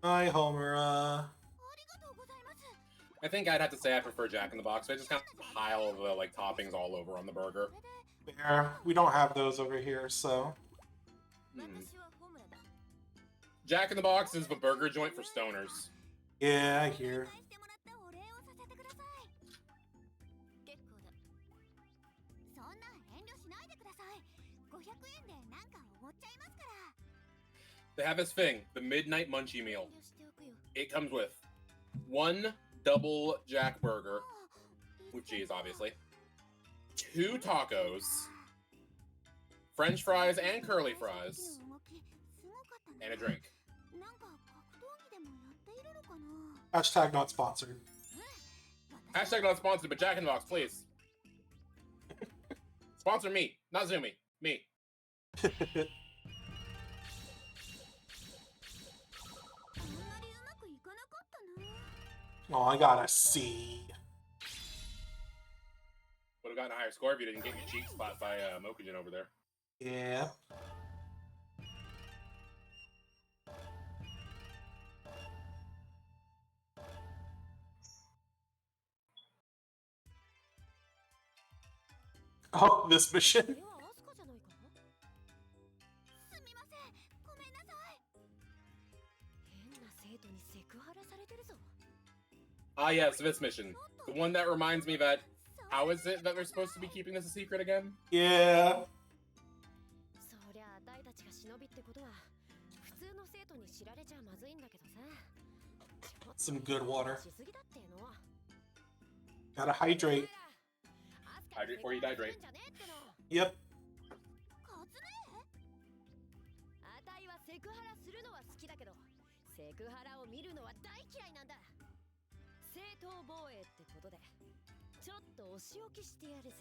S1: Hi, Homer.
S3: ありがとうございます
S2: I think I'd have to say I prefer Jack in the Box. They just kind of pile the like toppings all over on the burger.
S3: これで
S1: There, we don't have those over here, so
S3: 私はホムラだ
S2: Jack in the Box is the burger joint for stoners.
S1: yeah, I hear.
S3: 返してもらったお礼をさせてください結構だそんな遠慮しないでください500円でなんかおごっちゃいますから
S2: They have this thing, the Midnight Munchie
S3: 遠
S2: Meal.
S3: 慮しておくよ
S2: It comes with one double Jack burger,
S3: あ
S2: with cheese, obviously, 2 tacos, French fries and curly fries,
S3: 動きすごかったね
S2: and a drink.
S3: なんか格闘技でもやっているのかな
S1: Hashtag not sponsored.
S2: Hashtag not sponsored, but Jack in the Box, please. Sponsor me, not Zumi. Me.
S3: あんまりうまくいかなかったな
S1: Oh, I got a C.
S2: Would have gotten a higher score if you didn't get your cheek spot by Mokujin over there.
S1: Yeah. Oh, this
S3: こ
S1: mission.
S3: れはアスカじゃないかすみませんごめんなさい変な生徒にセクハラされてるぞ
S2: Ah, yes, this mission. The one that reminds me that. How is it that they're supposed to be keeping this a secret again?
S1: Yeah.
S3: そりゃあたいたちが忍びってことは普通の生徒に知られちゃまずいんだけどさ
S1: Some good water.
S3: しすぎだってのは
S1: Gotta hydrate.
S2: Hydrate before you dehydrate.
S1: Yep.
S3: カズネあたいはセクハラするのは好きだけどセクハラを見るのは大嫌いなんだ正当防衛ってことでちょっとお仕置きしてやるぜ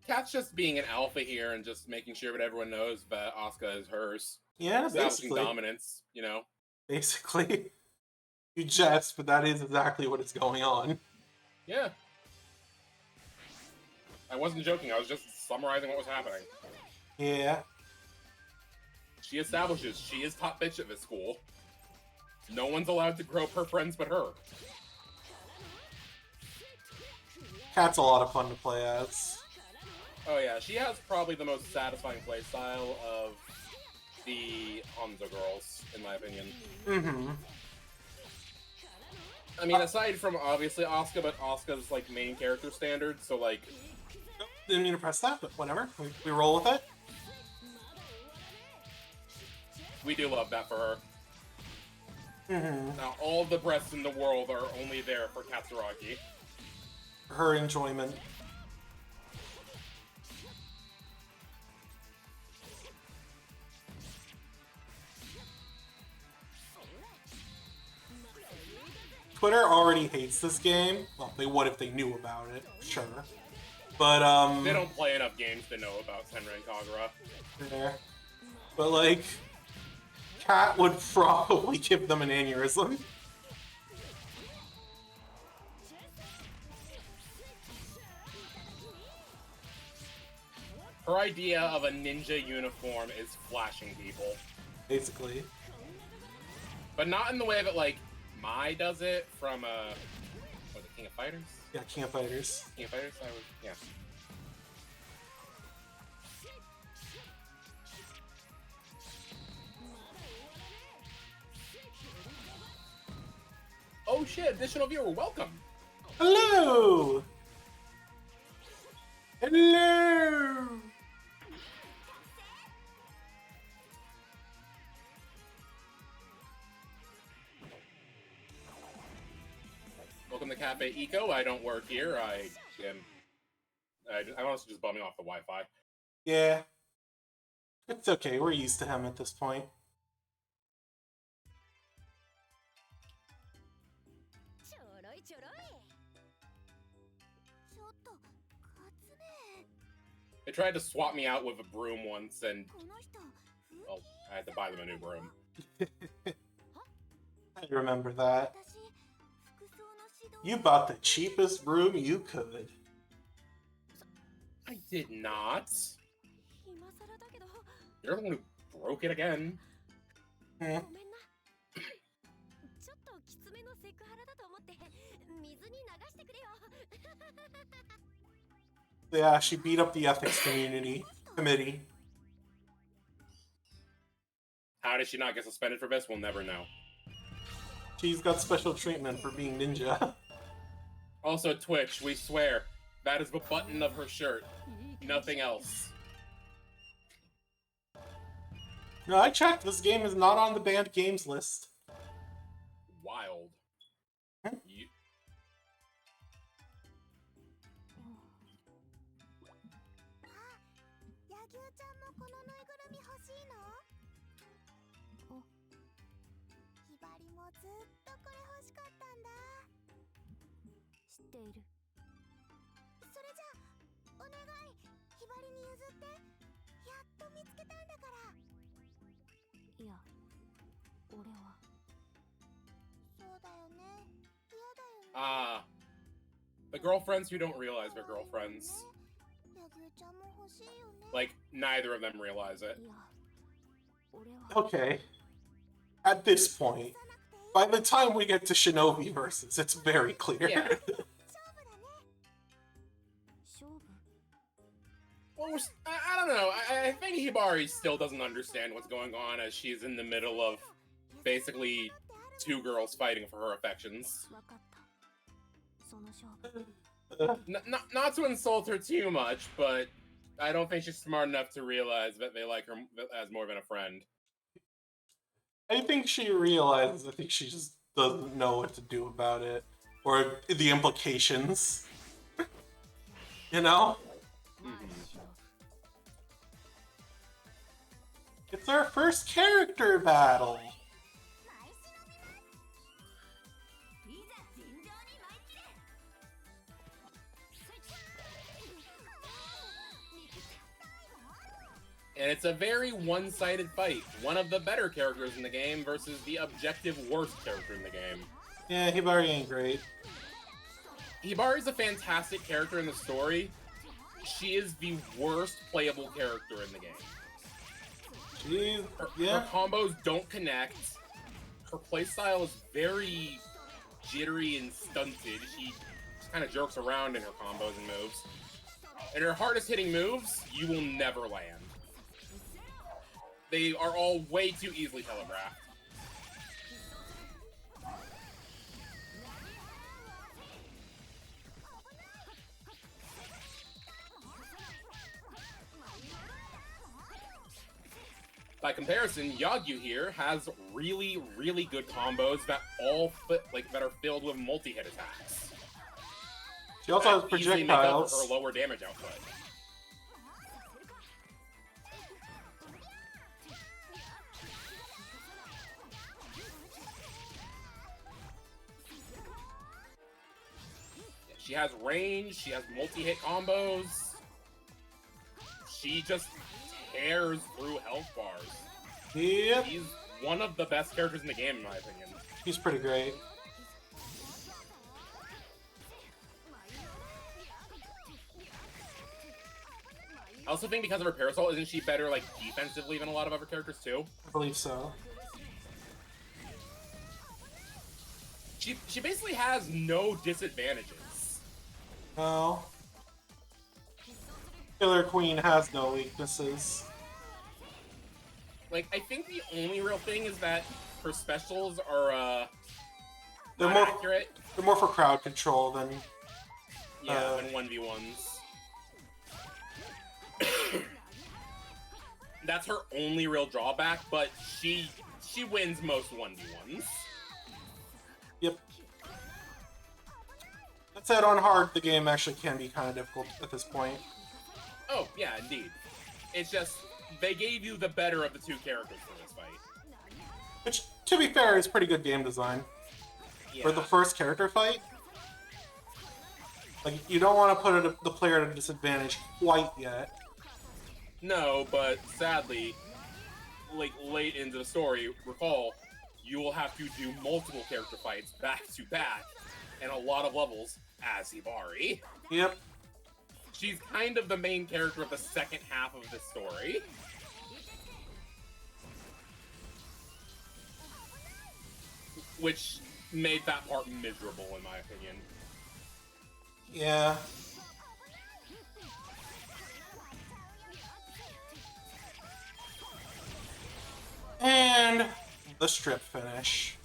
S2: Cat's just being an alpha here and just making sure that everyone knows that Asuka is hers.
S1: Yeah,
S2: Establishing
S1: basically.
S2: dominance, you know?
S1: Basically. You jest, but that is exactly what is going on.
S2: Yeah. I wasn't joking, I was just summarizing what was happening.
S1: Yeah.
S2: She establishes she is top bitch at this school. No one's allowed to grope her friends but her.
S1: Cat's a lot of fun to play as.
S2: Oh yeah, she has probably the most satisfying playstyle of the Hanzo girls, in my opinion.
S1: Mm-hmm.
S2: I mean, aside from obviously Asuka, but Asuka's like main character standard, so like,
S1: Didn't mean to press that, but whatever. We roll with it.
S2: we do love that for her.
S1: Mm-hmm.
S2: Now, all the breasts in the world are only there for Katsuragi.
S1: Her enjoyment. Twitter already hates this game. Well, they would if they knew about it, sure. But,
S2: They don't play enough games to know about Senran Kagura.
S1: there. But, like, Cat would probably give them an aneurysm.
S2: Her idea of a ninja uniform is flashing people.
S1: Basically.
S2: But not in the way that, like, Mai does it from, what was it, King of Fighters?
S1: Yeah, King of Fighters.
S2: King of Fighters? Yeah. Oh shit, additional viewer, welcome!
S1: Hello! Hello!
S2: Welcome to Cafe Eco. I don't work here. I honestly just bumming off the Wi-Fi.
S1: Yeah. It's okay, we're used to him at this point.
S2: They tried to swap me out with a broom once, and well, I had to buy them a new broom.
S1: I remember that. You bought the cheapest broom you could.
S2: I did not. You're the one who broke it again.
S1: Hmm. Yeah, she beat up the ethics committee.
S2: How did she not get suspended for this? We'll never know.
S1: She's got special treatment for being ninja.
S2: Also, Twitch, we swear, that is the button of her shirt. Nothing else.
S1: No, I checked. This game is not on the banned games list.
S2: Wild.
S1: Hmm?
S2: You... The girlfriends who don't realize they're girlfriends. Like, neither of them realize it.
S1: Okay. At this point, by the time we get to Shinobi versus, it's very clear.
S2: Yeah. Well, I don't know. I think Hibari still doesn't understand what's going on, as she's in the middle of basically two girls fighting for her affections. Not to insult her too much, but I don't think she's smart enough to realize that they like her as more than a friend.
S1: I think she realizes. I think she just doesn't know what to do about it. Or the implications. You know?
S2: Mm-hmm.
S1: It's our first character battle!
S2: And it's a very one-sided fight. One of the better characters in the game versus the objective worst character in the game.
S1: Yeah, Hibari ain't great.
S2: Hibari's a fantastic character in the story. She is the worst playable character in the game. Her combos don't connect. Her playstyle is very jittery and stunted. She just kind of jerks around in her combos and moves. And her hardest hitting moves, you will never land. They are all way too easily telegraphed. By comparison, Yagyu here has really, really good combos that that are filled with multi-hit attacks.
S1: She also has
S2: easily make up
S1: projectiles.
S2: for her lower damage output. She has range, she has multi-hit combos. She just tears through health bars.
S1: Yep.
S2: He's one of the best characters in the game, in my opinion.
S1: He's pretty great.
S2: I also think because of her parasol, isn't she better like defensively than a lot of other characters too?
S1: I believe so.
S2: She basically has no disadvantages.
S1: No. Killer Queen has no weaknesses.
S2: Like, I think the only real thing is that her specials are
S1: They're
S2: not
S1: more
S2: accurate.
S1: They're more for crowd control than
S2: Yeah, than 1v1s. That's her only real drawback, but she wins most 1v1s.
S1: Yep. That said, on hard, the game actually can be kind of difficult at this point.
S2: Oh, yeah, indeed. It's just, they gave you the better of the two characters for this fight.
S1: Which, to be fair, is pretty good game design.
S2: Yeah.
S1: For the first character fight, like, you don't want to put the player at a disadvantage quite yet.
S2: No, but sadly, like, late into the story, recall, you will have to do multiple character fights back to back, and a lot of levels as Hibari.
S1: Yep.
S2: She's kind of the main character of the second half of the story. Which made that part miserable, in my opinion.
S1: Yeah. And the strip finish.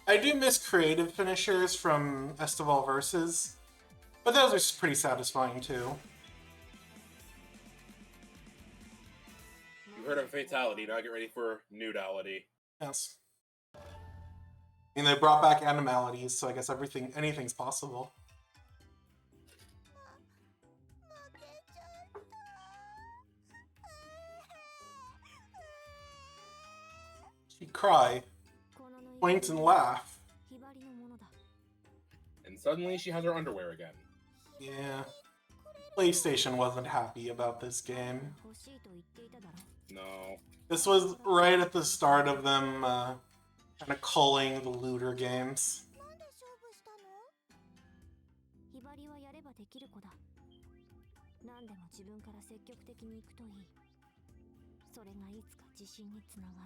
S1: I do miss creative finishers from Estival Versus, but those are pretty satisfying too.
S2: You heard of fatality, now get ready for nudality.
S1: Yes. I mean, they brought back animalities, so I guess anything's possible. She'd cry, point and laugh.
S2: And suddenly she has her underwear again.
S1: Yeah. PlayStation wasn't happy about this game.
S2: No.
S1: This was right at the start of them kind of culling the looter games.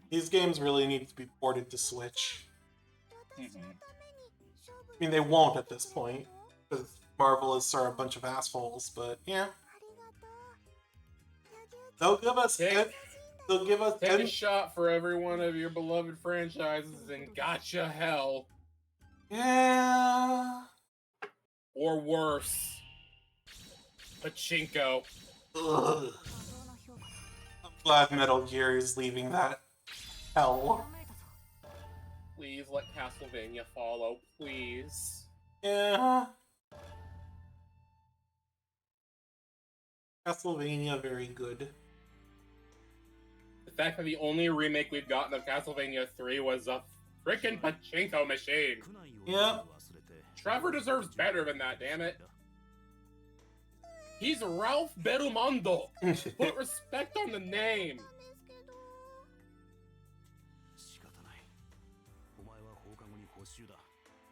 S1: These games really need to be ported to Switch. I mean, they won't at this point, because Marvelists are a bunch of assholes, but yeah. They'll give us
S2: Take a
S1: 10.
S2: shot for every one of your beloved franchises and gotcha hell.
S1: Yeah.
S2: Or worse. Pachinko.
S1: Ugh. I'm glad Metal Gear is leaving that hell.
S2: Please let Castlevania follow, please.
S1: Yeah. Castlevania, very good.
S2: The fact that the only remake we've gotten of Castlevania 3 was a frickin' pachinko machine.
S1: Yep.
S2: Trevor deserves better than that, damn it. He's Ralph Berumondo. Put respect on the name.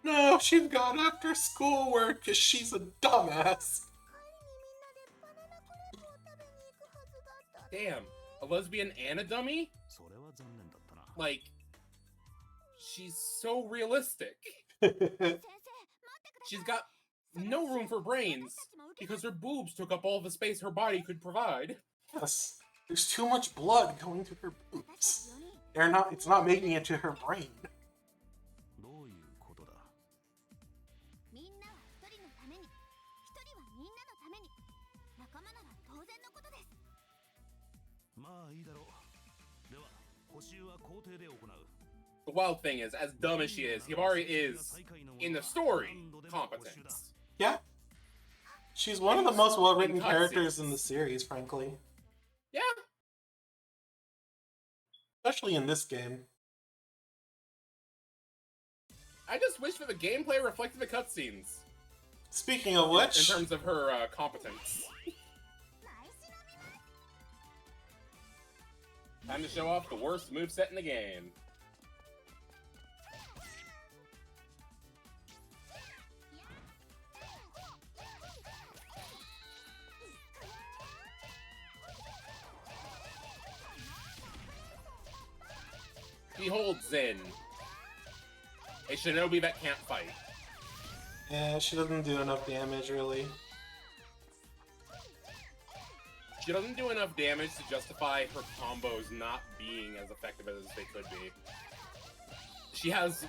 S1: No, she's got after school work because she's a dumbass.
S2: Damn, a lesbian and a dummy? Like, she's so realistic. She's got no room for brains because her boobs took up all the space her body could provide.
S1: Yes, there's too much blood going to her boobs. It's not making it to her brain.
S2: The wild thing is, as dumb as she is, Hibari is, in the story, competent.
S1: Yeah. She's one of the most well-written
S2: In
S1: characters
S2: cutscenes.
S1: in the series, frankly.
S2: Yeah.
S1: Especially in this game.
S2: I just wish that the gameplay reflected the cutscenes.
S1: Speaking of
S2: In
S1: which,
S2: terms of her competence. Time to show off the worst moveset in the game. She holds in a shinobi that can't fight.
S1: Yeah, she doesn't do enough damage, really.
S2: She doesn't do enough damage to justify her combos not being as effective as they could be. She has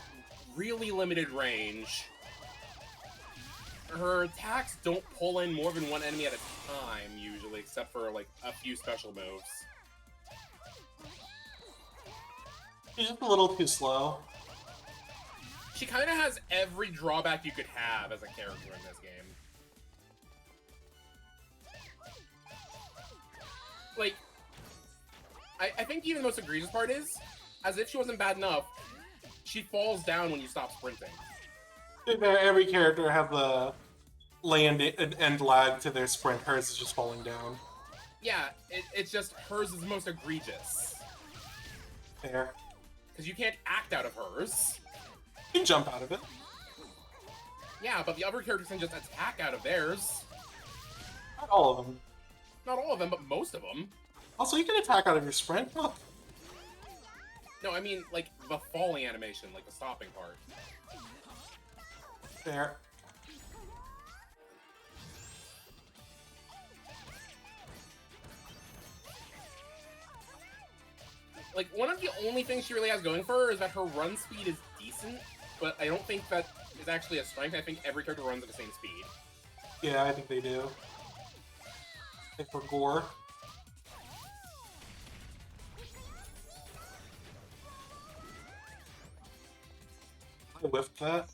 S2: really limited range. Her attacks don't pull in more than one enemy at a time, usually, except for, like, a few special moves.
S1: She's just a little too slow.
S2: She kind of has every drawback you could have as a character in this game. Like, I think even the most egregious part is, as if she wasn't bad enough, she falls down when you stop sprinting.
S1: Every character has the land and lag to their sprint. Hers is just falling down.
S2: Yeah, it's just hers is the most egregious.
S1: Fair.
S2: Because you can't act out of hers.
S1: You can jump out of it.
S2: Yeah, but the other characters can just attack out of theirs.
S1: Not all of them.
S2: Not all of them, but most of them.
S1: Also, you can attack out of your sprint. Look.
S2: No, I mean, like, the falling animation, like the stopping part.
S1: Fair.
S2: Like, one of the only things she really has going for her is that her run speed is decent, but I don't think that is actually a strength. I think every character runs at the same speed.
S1: Yeah, I think they do. If for gore. I whiffed that.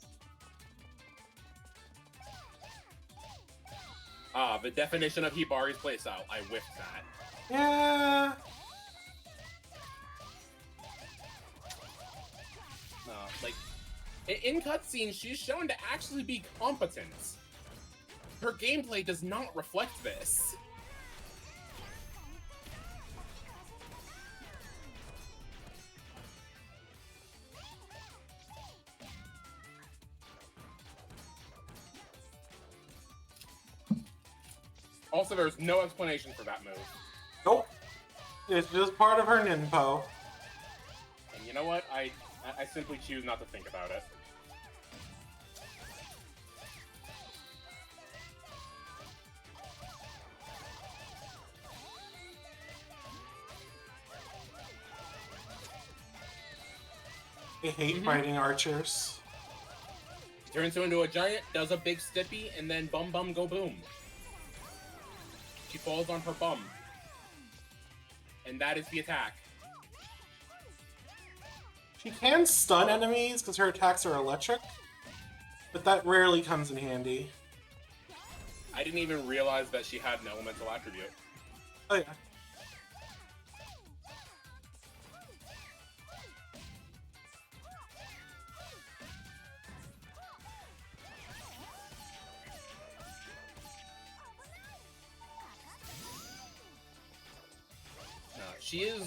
S2: Ah, the definition of Hibari's playstyle. I whiffed that.
S1: Yeah.
S2: Like, in cutscenes, she's shown to actually be competent. Her gameplay does not reflect this. Also, there's no explanation for that move.
S1: Nope. It's just part of her ninpo.
S2: And you know what? I simply choose not to think about it.
S1: I hate fighting archers.
S2: Turns her into a giant, does a big stippy, and then bum bum go boom. She falls on her bum. And that is the attack.
S1: She can stun enemies because her attacks are electric, but that rarely comes in handy.
S2: I didn't even realize that she had an elemental attribute.
S1: Oh yeah.
S2: She is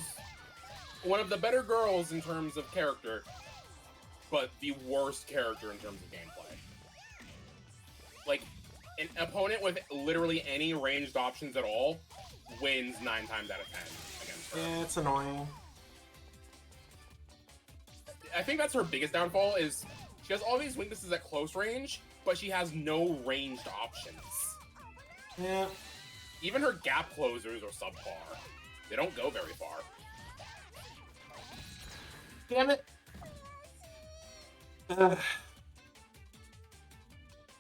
S2: one of the better girls in terms of character, but the worst character in terms of gameplay. Like, an opponent with literally any ranged options at all wins 9 times out of 10 against her.
S1: Yeah, it's annoying.
S2: I think that's her biggest downfall, is she has all these weaknesses at close range, but she has no ranged options.
S1: Yeah.
S2: Even her gap closers are subpar. They don't go very far.
S1: Damn it.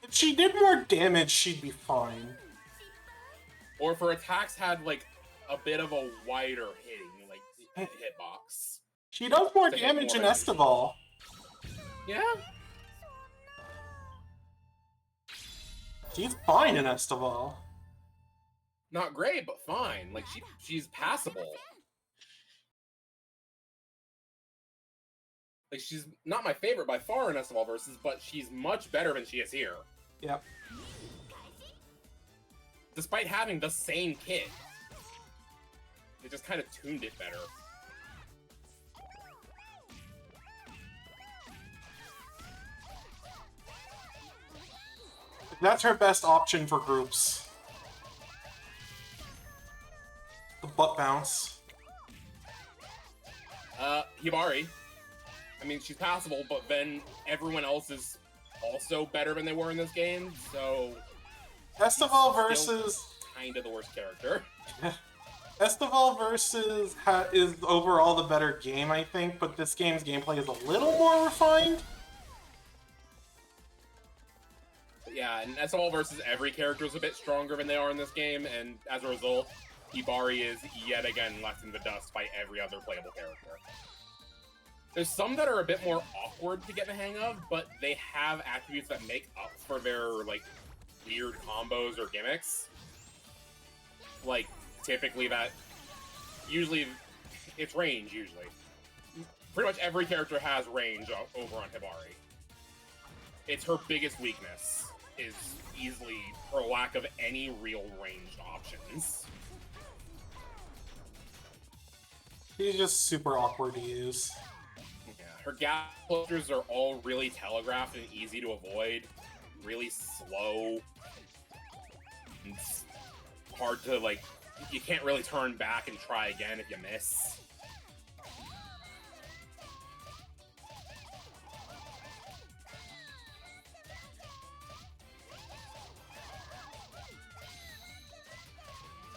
S1: If she did more damage, she'd be fine.
S2: Or if her attacks had, like, a bit of a wider hitting, like, hitbox.
S1: She does more
S2: To hit
S1: damage in
S2: more
S1: Estival.
S2: Yeah?
S1: She's fine in Estival.
S2: Not great, but fine. Like, she's passable. Like, she's not my favorite by far in Estival versus, but she's much better than she is here.
S1: Yep.
S2: Despite having the same kit. They just kind of tuned it better.
S1: That's her best option for groups. The butt bounce.
S2: Hibari. I mean, she's passable, but then everyone else is also better than they were in this game, so
S1: Estival
S2: still
S1: versus
S2: kind of the worst character.
S1: Estival versus is overall the better game, I think, but this game's gameplay is a little more refined.
S2: But yeah, and SML versus every character is a bit stronger than they are in this game, and as a result, Hibari is yet again left in the dust by every other playable character. There's some that are a bit more awkward to get the hang of, but they have attributes that make up for their, like, weird combos or gimmicks. Like, typically that... Usually, it's range, usually. Pretty much every character has range over on Hibari. It's her biggest weakness, is easily her lack of any real ranged options.
S1: She's just super awkward to use.
S2: Yeah, her gap closures are all really telegraphed and easy to avoid. Really slow. It's hard to, like, you can't really turn back and try again if you miss.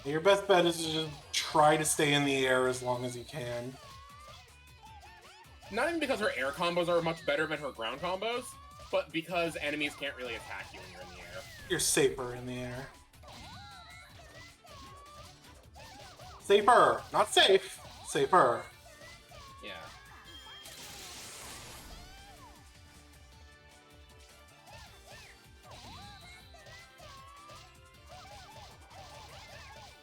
S1: Your best bet is to just try to stay in the air as long as you can.
S2: Not even because her air combos are much better than her ground combos, but because enemies can't really attack you when you're in the air.
S1: You're safer in the air. Safer! Not safe! Safer.
S2: Yeah.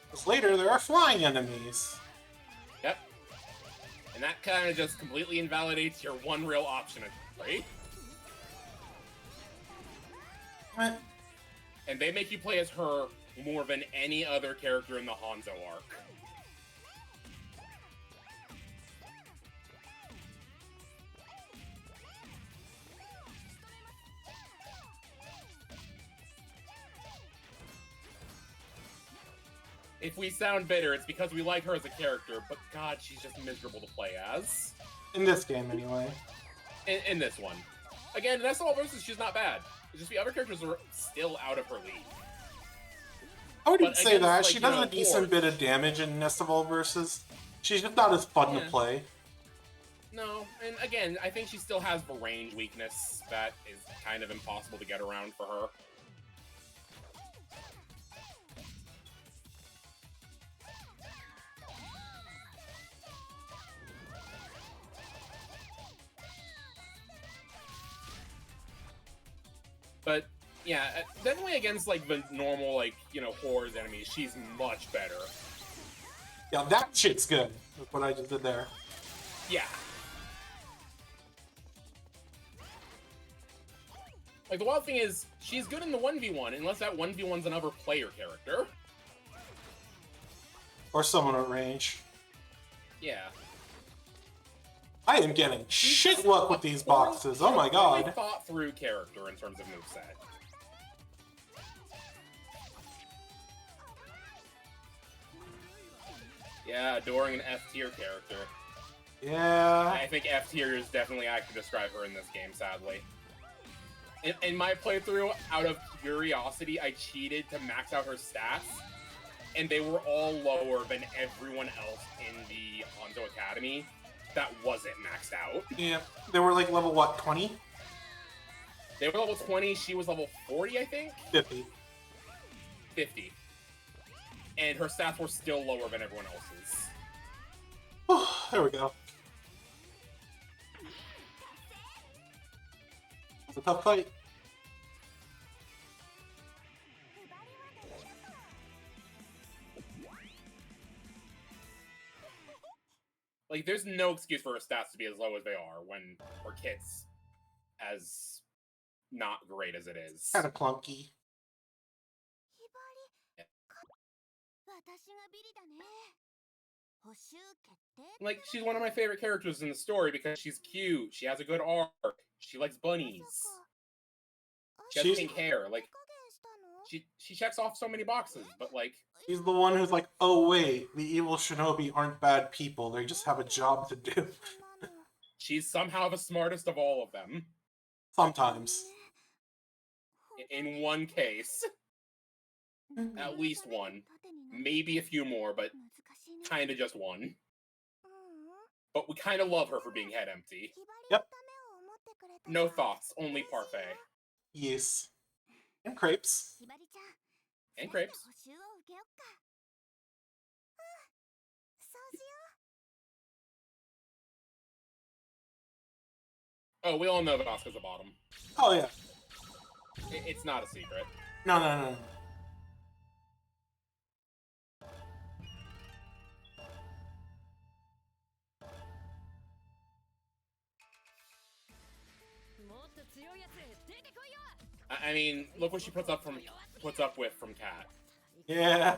S1: Because later there are flying enemies.
S2: Yep. And that kind of just completely invalidates your one real option, right?
S1: What?
S2: And they make you play as her more than any other character in the Hanzo arc. If we sound bitter, it's because we like her as a character, but god, she's just miserable to play as.
S1: In this game, anyway.
S2: In this one. Again, in SLL versus, she's not bad. It's just the other characters are still out of her league.
S1: I wouldn't
S2: But
S1: say
S2: against,
S1: that.
S2: like,
S1: She
S2: you
S1: does
S2: know,
S1: a decent bit of damage in Nestival versus. She's just not as fun to
S2: Yeah.
S1: play.
S2: No, and again, I think she still has the range weakness that is kind of impossible to get around for her. But yeah, definitely against like the normal, like, you know, horrors enemies, she's much better.
S1: Yeah, that shit's good. That's what I just did there.
S2: Yeah. Like, the wild thing is, she's good in the 1v1, unless that 1v1's another player character.
S1: Or someone at range.
S2: Yeah.
S1: I am getting shit luck with these boxes. Oh my
S2: Really
S1: god.
S2: thought through character in terms of moveset. Yeah, adoring an F tier character.
S1: Yeah.
S2: I think F tier is definitely how I can describe her in this game, sadly. In my playthrough, out of curiosity, I cheated to max out her stats, and they were all lower than everyone else in the Hanzo Academy that wasn't maxed out.
S1: Yeah. They were like level what, 20?
S2: They were level 20, she was level 40, I think?
S1: 50.
S2: 50. And her stats were still lower than everyone else's.
S1: There we go. It's a tough fight.
S2: Like, there's no excuse for her stats to be as low as they are when her kit's as not great as it is.
S1: Kind of clunky.
S3: 私がビリだね。補修決定。
S2: Like, she's one of my favorite characters in the story because she's cute, she has a good arc, she likes bunnies, she has
S1: She's-
S2: pink hair, like, she checks off so many boxes, but like,
S1: He's the one who's like, oh wait, the evil shinobi aren't bad people, they just have a job to do.
S2: She's somehow the smartest of all of them.
S1: Sometimes.
S2: In one case. At least one. Maybe a few more, but kinda just one. But we kinda love her for being head empty.
S1: Yep.
S2: No thoughts, only parfait.
S1: Yes. And crepes.
S2: And crepes. Oh, we all know that Asuka's the bottom.
S1: Oh, yeah.
S2: It's not a secret.
S1: No, no, no, no.
S2: I mean, look what she puts up with from Kat.
S1: Yeah.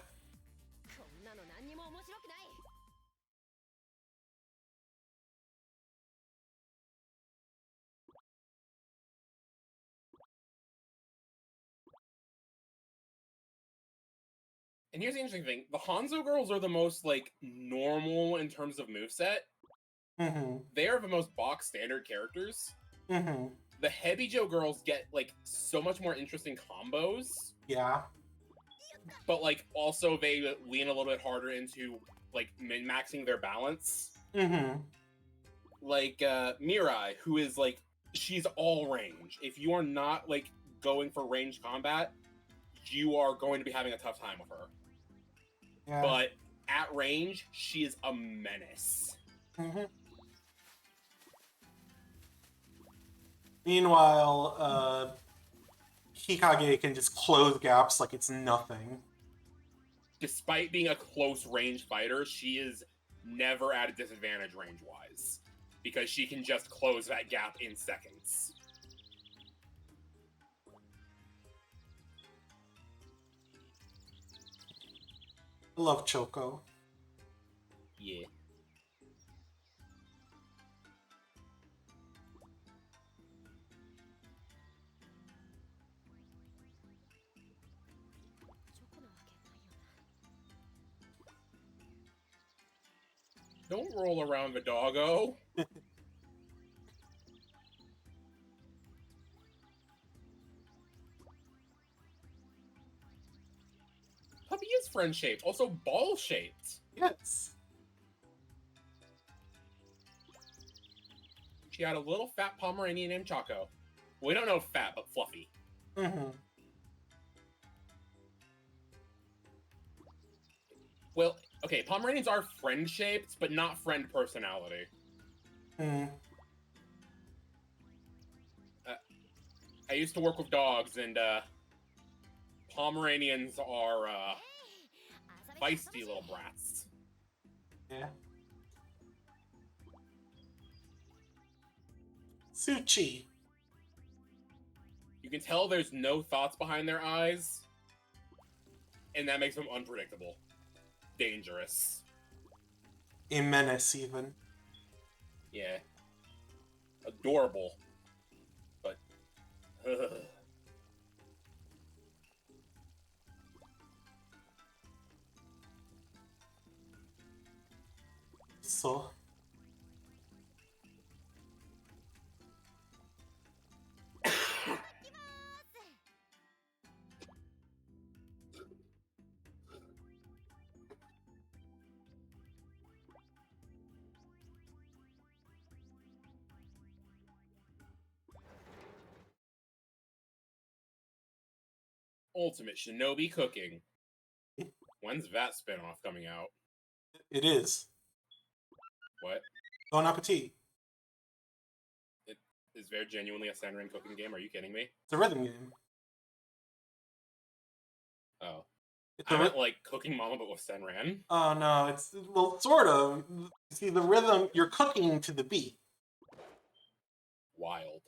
S2: And here's the interesting thing. The Hanzo girls are the most, like, normal in terms of moveset.
S1: Mm-hmm.
S2: They are the most box standard characters.
S1: Mm-hmm.
S2: The Hebijo girls get, like, so much more interesting combos.
S1: Yeah.
S2: But, like, also they lean a little bit harder into, like, min-maxing their balance.
S1: Mm-hmm.
S2: Like, Mirai, who is, like, she's all range. If you are not, like, going for range combat, you are going to be having a tough time with her.
S1: Yeah.
S2: But at range, she is a menace.
S1: Mm-hmm. Meanwhile, Hikage can just close gaps like it's nothing.
S2: Despite being a close range fighter, she is never at a disadvantage range-wise. Because she can just close that gap in seconds.
S1: I love Choco.
S2: Yeah. Don't roll around the doggo. Puppy is friend-shaped, also ball-shaped.
S1: Yes.
S2: She had a little fat Pomeranian named Choco. We don't know fat, but fluffy.
S1: Mm-hmm.
S2: Well, okay, Pomeranians are friend-shaped, but not friend personality.
S1: Mm.
S2: I used to work with dogs, and, Pomeranians are, feisty little brats.
S1: Yeah. Suchi.
S2: You can tell there's no thoughts behind their eyes, and that makes them unpredictable. Dangerous.
S1: A menace, even.
S2: Yeah. Adorable. But,
S1: So.
S2: Ultimate Shinobi Cooking. When's that spinoff coming out?
S1: It is.
S2: What?
S1: Bon appetit.
S2: Is there genuinely a Senran cooking game? Are you kidding me?
S1: It's a rhythm game.
S2: Oh.
S1: It's
S2: I
S1: a
S2: meant like Cooking Mama, but with Senran.
S1: Oh no, it's well, sort of. See, the rhythm, you're cooking to the beat.
S2: Wild.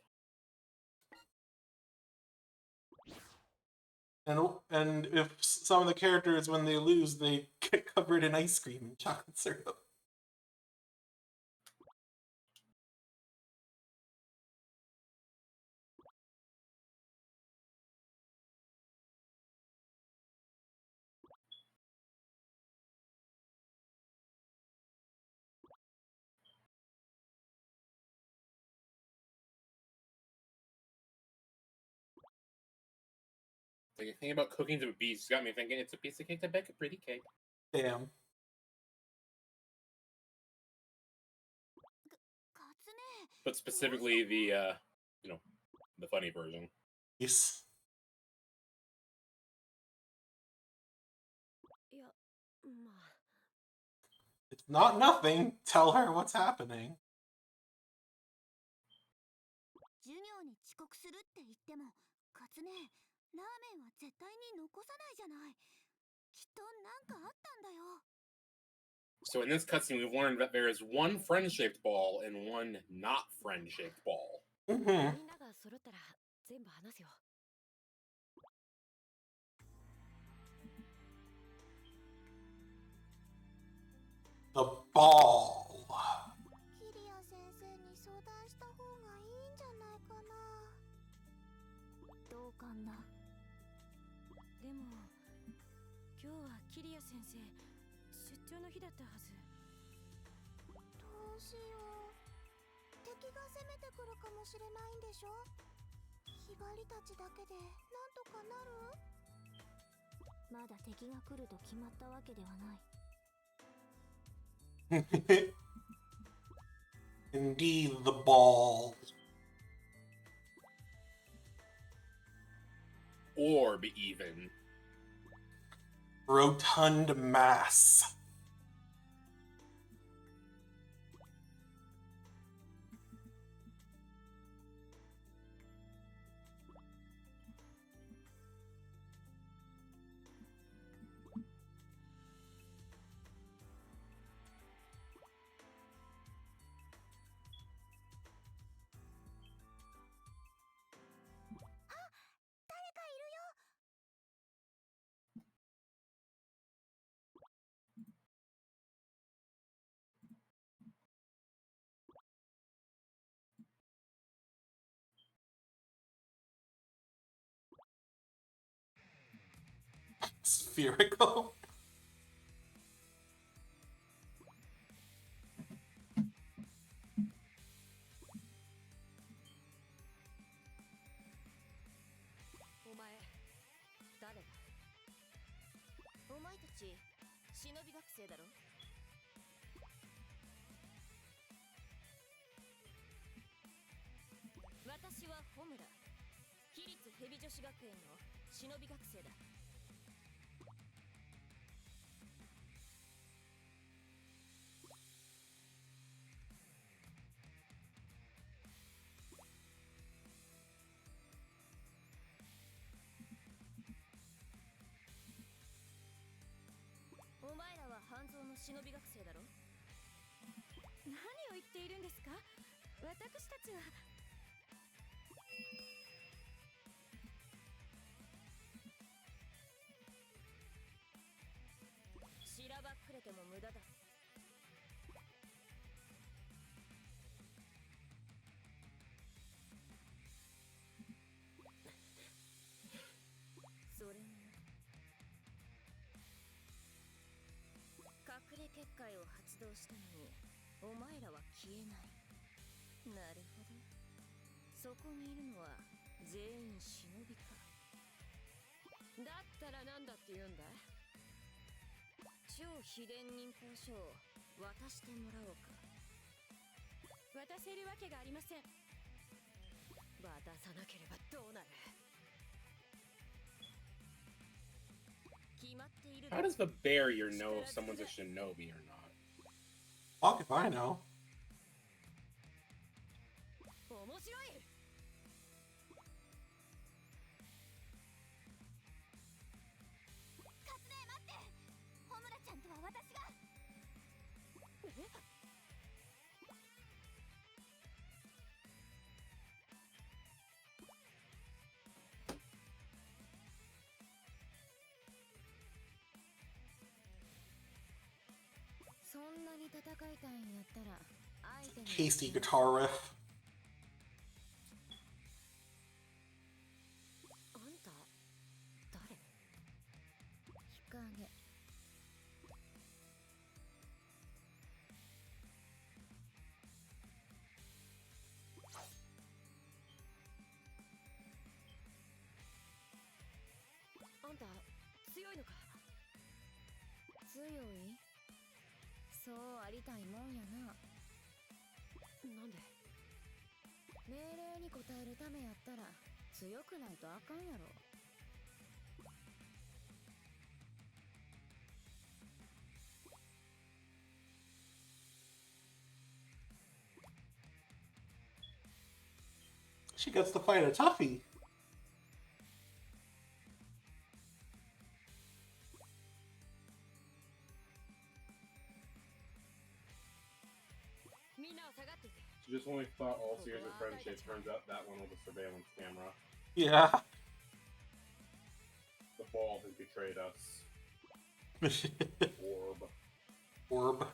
S1: And if some of the characters, when they lose, they get covered in ice cream and chocolate syrup.
S2: Like, the thing about cooking to a beast got me thinking it's a piece of cake to bake a pretty cake.
S1: Damn.
S3: カツネ
S2: But specifically the the funny version.
S1: Yes.
S3: いやまあ
S1: It's not nothing. Tell her what's happening.
S3: 授業に遅刻するって言ってもカツネラーメンは絶対に残さないじゃないきっとなんかあったんだよ
S2: So in this cutscene, we've learned that there is one friend-shaped ball and one not friend-shaped ball.
S1: Mm-hmm.
S3: みんなが揃ったら全部話すよ
S1: The ball.
S3: キリア先生に相談した方がいいんじゃないかなどうかなでも今日はキリア先生出張の日だったはずどうしよう敵が攻めてくるかもしれないんでしょひばりたちだけでなんとかなるまだ敵が来ると決まったわけではない
S1: Indeed, the ball.
S2: Orb, even.
S1: Rotund mass. Spherical.
S3: お前誰だお前たち忍び学生だろ私はホムラ私立ヘビ女子学園の忍び学生だお前らは半蔵の忍び学生だろ何を言っているんですか私たちはしらばっくれても無駄だそれに隠れ結界を発動したのにお前らは消えないなるほどそこにいるのは全員忍びかだったらなんだって言うんだ超秘伝忍法書を渡してもらおうか渡せるわけがありません渡さなければどうなる決まっている
S2: How does the barrier know if someone's a shinobi or not?
S1: Fuck if I know.
S3: 面白いカツネ待ってホムラちゃんとは私がそんなに戦いたいんやったら相手に
S1: Tasty guitar riff.
S3: あんた誰日陰んた強いのか。強い？そうありたいもんやな。なんで？命令に応えるためやったら強くないとあかんやろ。
S1: She gets to fight a toughie.
S3: みんなは下がっていて。
S2: She just only thought all series of friendship. Turns out that one was a surveillance camera.
S1: Yeah.
S2: The ball has betrayed us. Orb.
S1: Orb.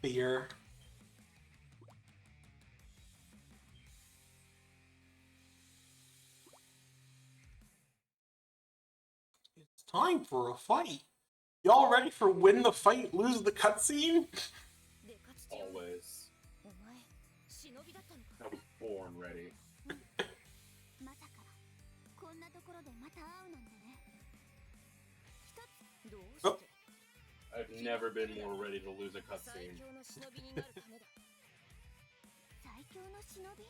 S1: Fear. It's time for a fight. Y'all ready for win the fight, lose the cutscene?
S3: でかつちよ。
S2: Always.
S3: お前忍びだったのか。
S2: I was born ready.
S6: まさかこんなところでまた会うなんてね。
S3: どうして？
S2: I've never been more ready to lose a
S3: 最
S2: cutscene.
S3: 強の忍びになるためだ。
S6: 最強の忍び？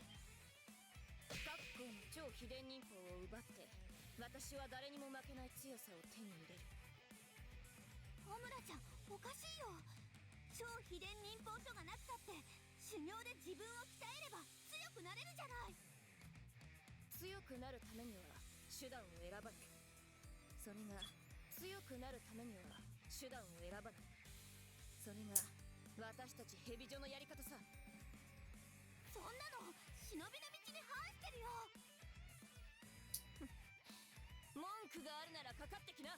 S3: 各校の超秘伝忍法を奪って、私は誰にも負けない強さを手に入れる。
S6: ホムラちゃんおかしいよ。超秘伝忍法書がなくたって修行で自分を鍛えれば強くなれるじゃない。
S3: 強くなるためには手段を選ばない。それが強くなるためには手段を選ばない。それが私たちヘビ女のやり方さ。
S6: そんなの忍びの道に反してるよ。
S3: 文句があるならかかってきな。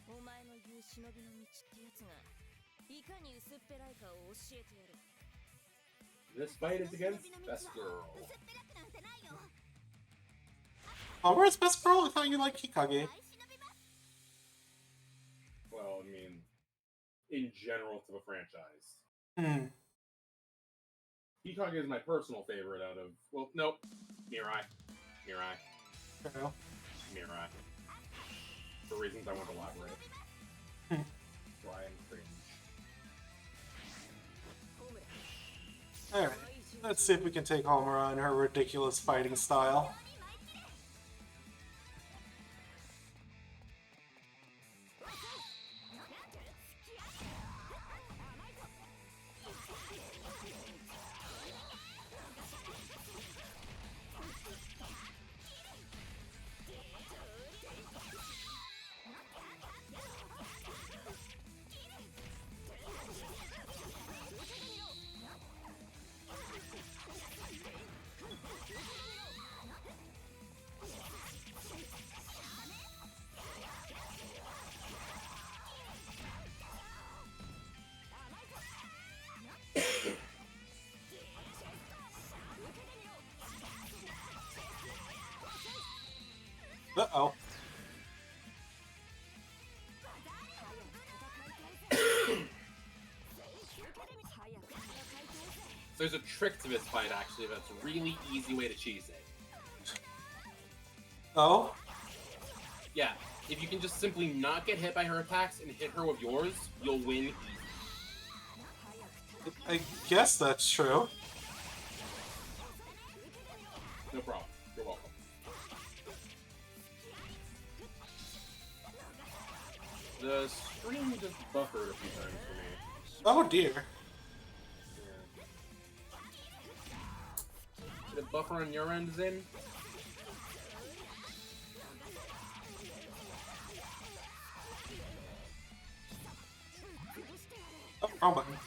S3: お前の言う忍びの道ってやつがいかに薄っぺらいかを教えてやる。
S2: This fight is against Best Girl.
S6: 薄っぺらくなんてないよ。
S1: Oh, where's Best Girl? I thought you liked Hikage.
S6: 大忍びます。
S2: Well, I mean, in general to the franchise.
S1: Hmm.
S2: Hikage is my personal favorite out of... Well, nope. Mirai. Mirai.
S1: Okay.
S2: Mirai. For reasons I won't elaborate.
S1: Hmm.
S2: Dry and cringe.
S1: Alright. Let's see if we can take Homura and her ridiculous fighting style. Uh-oh.
S2: There's a trick to this fight, actually, that's a really easy way to cheese it.
S1: Oh?
S2: Yeah, if you can just simply not get hit by her attacks and hit her with yours, you'll win easy.
S1: I guess that's true.
S2: No problem. You're welcome. The stream just buffered a few times for me.
S1: Oh dear.
S2: Did it buffer on your end, Zin?
S1: Oh, wrong button.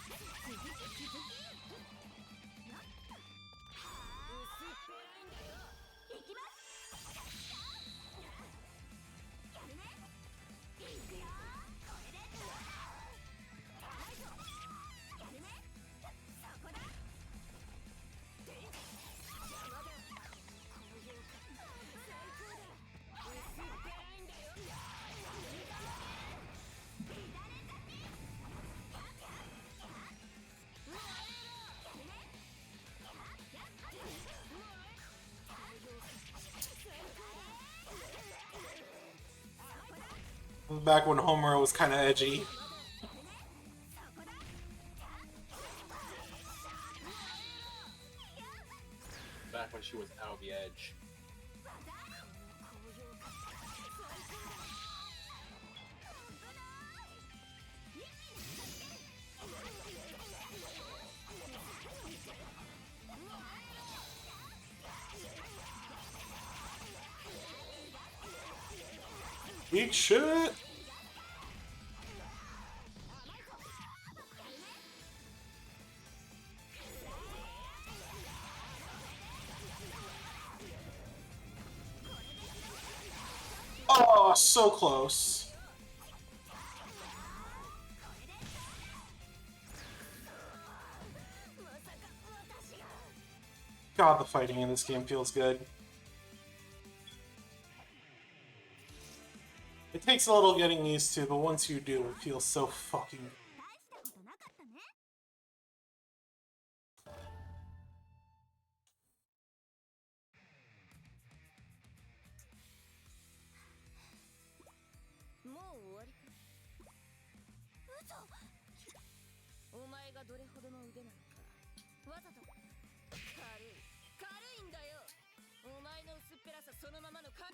S1: Back when Homer was kind of edgy.
S2: Back when she was out of the edge.
S1: Eat shit! Oh, so close. God, the fighting in this game feels good. It takes a little getting used to, but once you do, it feels so fucking good.
S6: 大したことなかったね。もう終わりか。嘘。お前がどれほどの腕なのか。わざと。軽いんだよ。お前の薄っぺらさそのままのか。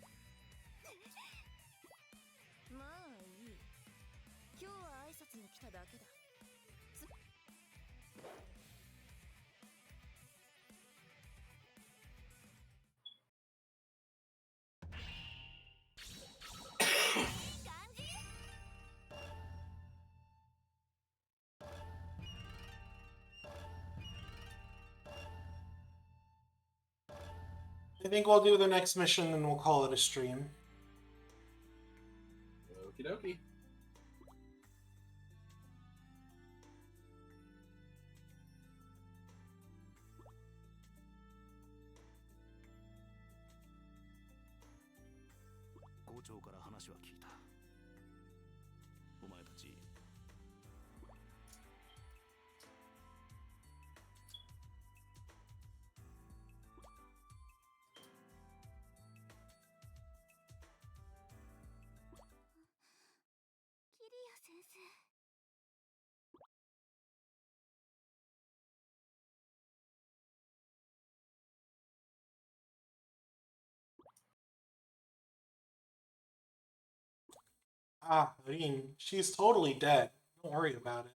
S6: まあいい。今日は挨拶に来ただけだ。感じ？
S1: I think we'll do the next mission and we'll call it a stream.
S2: Okie dokie.
S1: Ah, I mean, she's totally dead. Don't worry about it.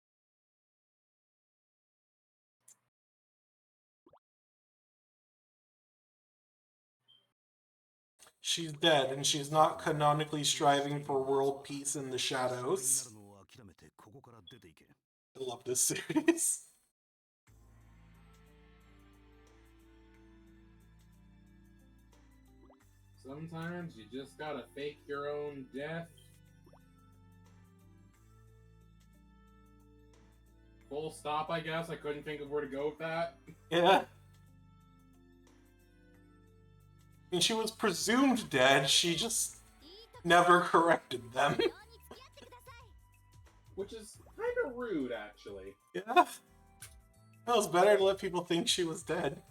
S1: She's dead, and she's not canonically striving for world peace in the shadows. I love this series.
S2: Sometimes you just gotta fake your own death. Full stop, I guess. I couldn't think of where to go with that.
S1: Yeah. I mean, she was presumed dead, she just never corrected them.
S2: Which is kind of rude, actually.
S1: Yeah. It was better to let people think she was dead.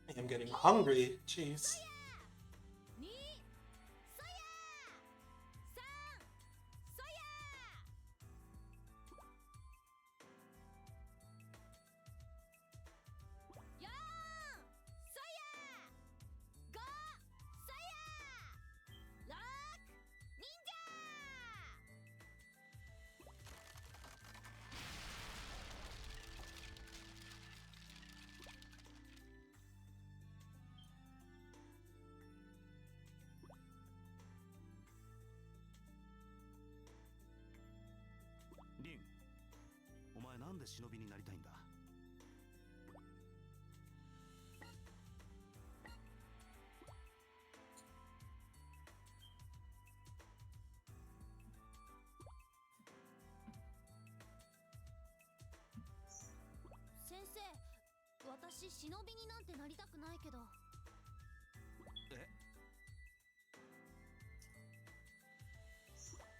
S1: I am getting hungry. Jeez.
S4: Lin, お前なんで忍びになりたいんだ?
S3: 私忍びになんてなりたくないけど。
S4: え、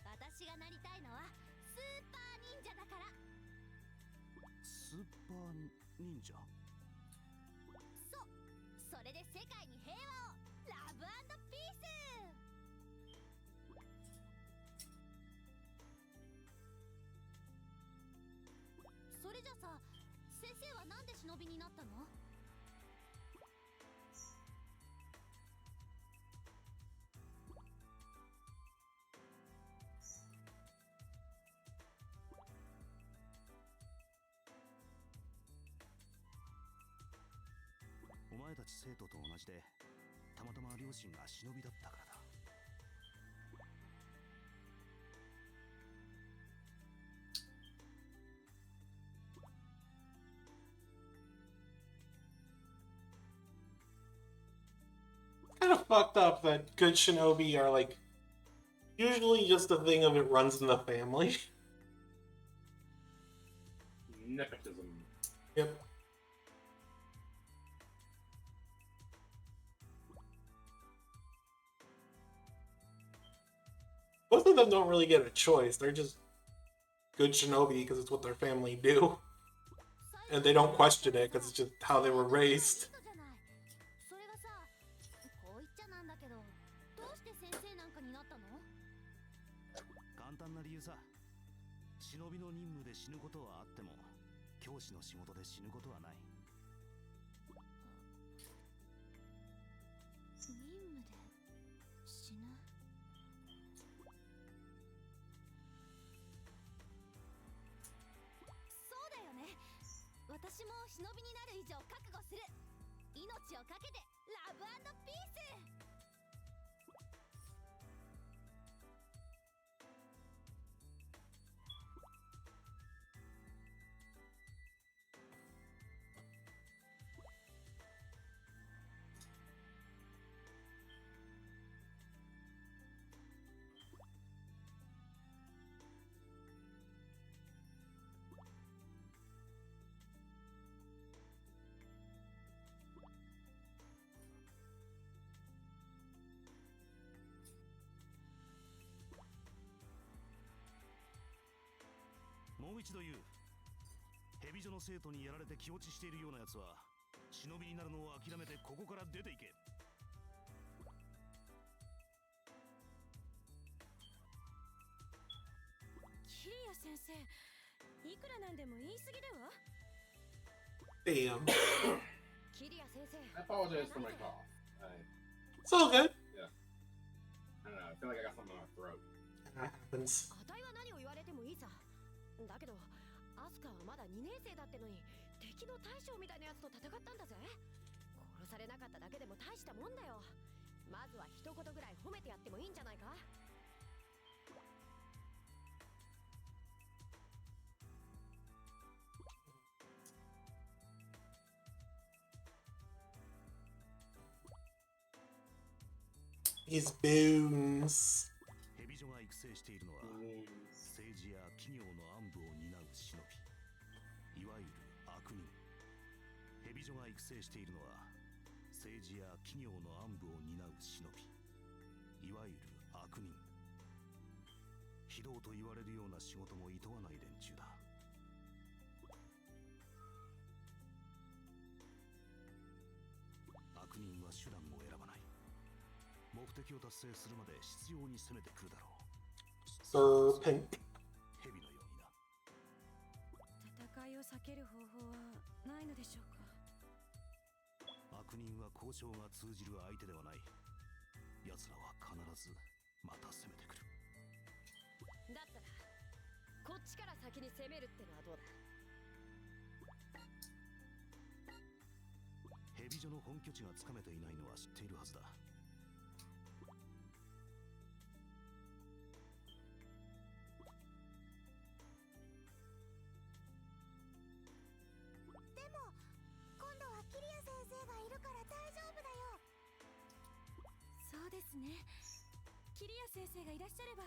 S3: 私がなりたいのはスーパー忍者だから。
S4: スーパー忍者？
S3: そう、それで世界に平和を。ラブ&ピース。それじゃさ、先生はなんで忍びになったの？
S4: お前たち生徒と同じで、たまたま両親が忍びだったからだ。
S1: Kind of fucked up that good shinobi are like usually just a thing of it runs in the family.
S2: Nepotism.
S1: Yep. Most of them don't really get a choice. They're just good shinobi because it's what their family do. And they don't question it because it's just how they were raised.
S3: それがさ、こう言っちゃなんだけど、どうして先生なんかになったの？
S4: 簡単な理由さ。忍びの任務で死ぬことはあっても、教師の仕事で死ぬことはない。
S3: 任務で死ぬ？そうだよね。私も忍びになる以上覚悟する。命をかけてラブ&ピース。
S4: もう一度言う。蛇女の生徒にやられて気落ちしているようなやつは、忍びになるのを諦めてここから出ていけ。
S3: キリア先生、いくらなんでも言い過ぎだわ。
S1: Damn.
S6: キリア先生。
S2: I apologize for my cough.
S1: It's all good.
S2: I don't know. I feel like I got something in my throat.
S1: That happens.
S6: あたいは何を言われてもいいさ。だけどアスカはまだ2年生だってのに敵の大将みたいなやつと戦ったんだぜ。殺されなかっただけでも大したもんだよ。まずは一言ぐらい褒めてやってもいいんじゃないか。
S1: These boons.
S4: 蛇女が育成しているのは、政治や企業の暗部を担う忍び、いわゆる悪人。蛇女が育成しているのは、政治や企業の暗部を担う忍び、いわゆる悪人。非道と言われるような仕事も厭わない連中だ。悪人は手段を選ばない。目的を達成するまで執拗に攻めてくるだろう。
S1: Serpent.
S4: 蛇のようにな。
S3: 戦いを避ける方法はないのでしょうか。
S4: 悪人は交渉が通じる相手ではない。奴らは必ずまた攻めてくる。
S6: だったらこっちから先に攻めるってのはどうだ。
S4: 蛇女の本拠地がつかめていないのは知っているはずだ。
S3: 今度はキリア先生がいるから大丈夫だよ。そうですね。キリア先生がいらっしゃれば。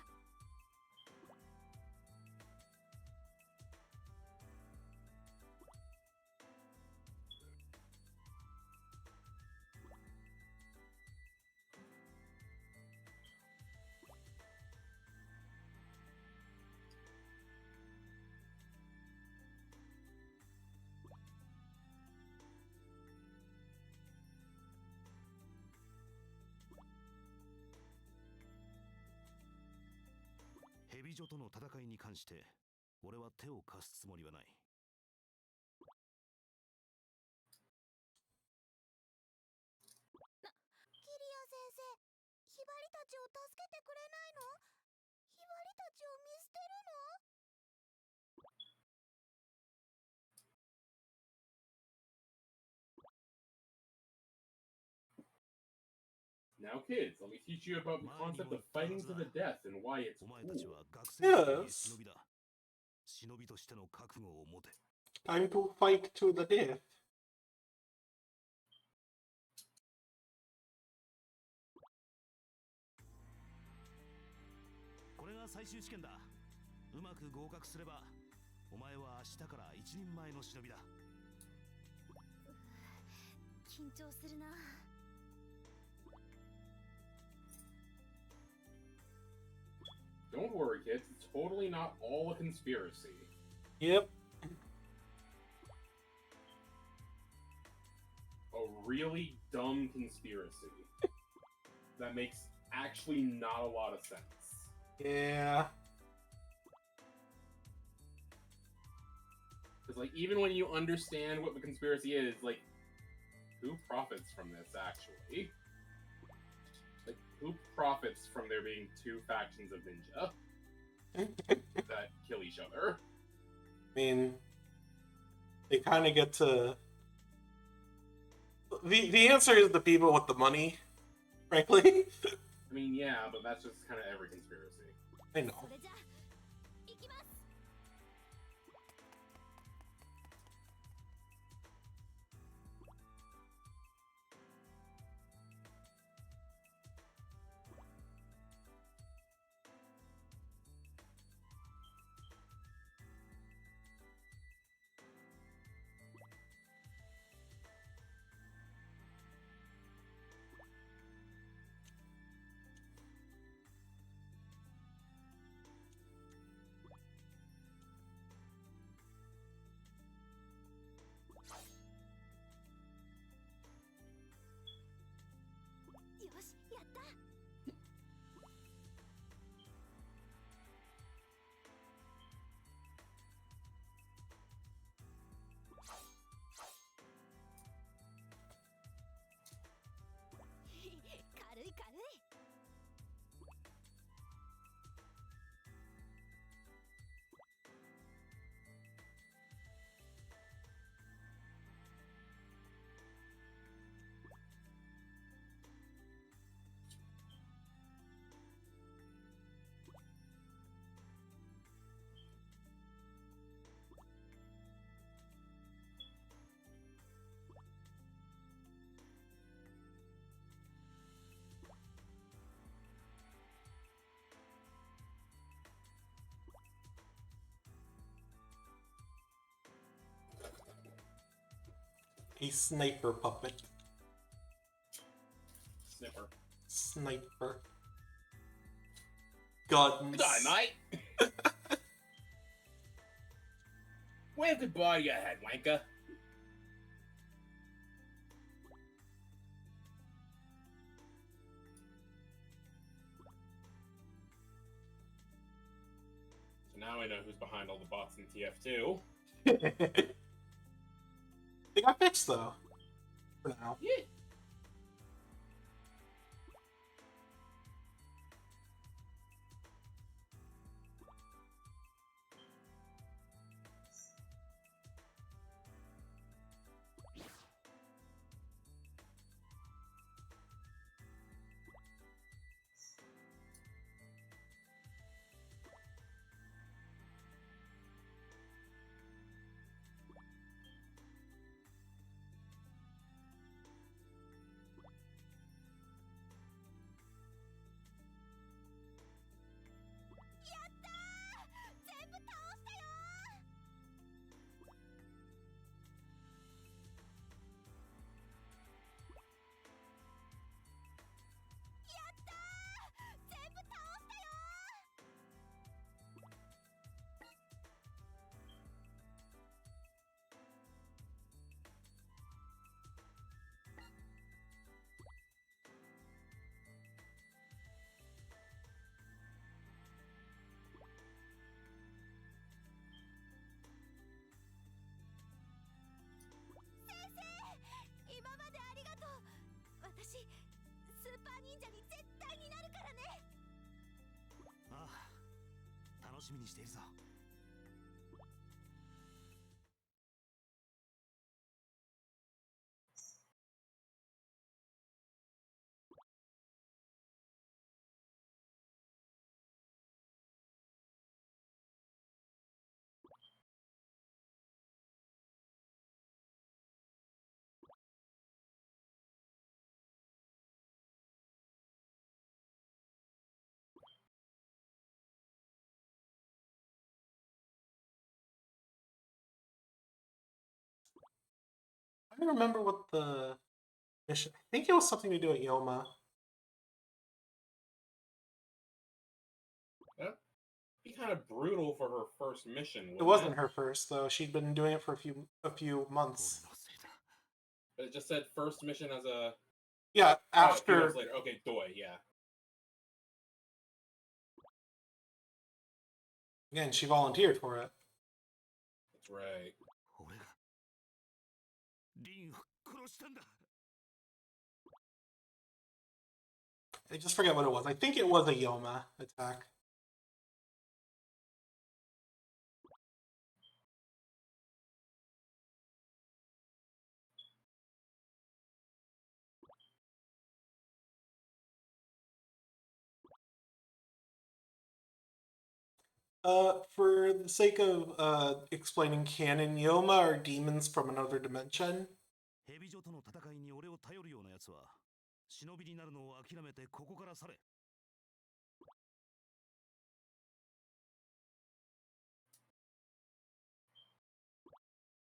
S4: 美女との戦いに関して俺は手を貸すつもりはない。
S6: キリア先生、ヒバリたちを助けてくれないの？ヒバリたちを見捨てるの？
S2: Now, kids, let me teach you about the concept of fighting to the death and why it's
S4: お前
S2: cool.
S4: たちは学生の時に忍びだ。忍びとしての覚悟を持て。
S1: Time to fight to the death.
S4: これが最終試験だ。うまく合格すればお前は明日から一人前の忍びだ。
S6: 緊張するな。
S2: Don't worry, kids. It's totally not all a conspiracy.
S1: Yep.
S2: A really dumb conspiracy. That makes actually not a lot of sense.
S1: Yeah.
S2: Because, like, even when you understand what the conspiracy is, like, who profits from this, actually? Like, who profits from there being two factions of ninja that kill each other?
S1: I mean, they kind of get to. The answer is the people with the money, frankly.
S2: I mean, yeah, but that's just kind of every conspiracy.
S1: I know.
S6: それじゃ、行きます。 よし、やった。 軽い軽い。
S1: A sniper puppet.
S2: Snipper.
S1: Sniper. Guns.
S2: Die, mate! Wave goodbye to your head, wanker. So now I know who's behind all the bots in TF2.
S1: They got fixed though. For now.
S2: Yeah.
S4: 楽しみにしているぞ。
S1: I don't remember what the mission. I think it was something to do with Yoma.
S2: That'd be kind of brutal for her first mission.
S1: It wasn't her first, though. She'd been doing it for a few
S4: 俺
S1: months.
S4: のせいだ。
S2: But it just said first mission as a
S1: Yeah,
S2: oh, a few
S1: after
S2: months later. Okay, Doi, yeah.
S1: again, she volunteered for it.
S2: That's right.
S4: 俺がリンを殺したんだ。
S1: I just forget what it was. I think it was a Yoma attack. For the sake of explaining canon, Yoma are demons from another dimension.
S4: 蛇女との戦いに俺を頼るような奴は忍びになるのを諦めてここから去れ。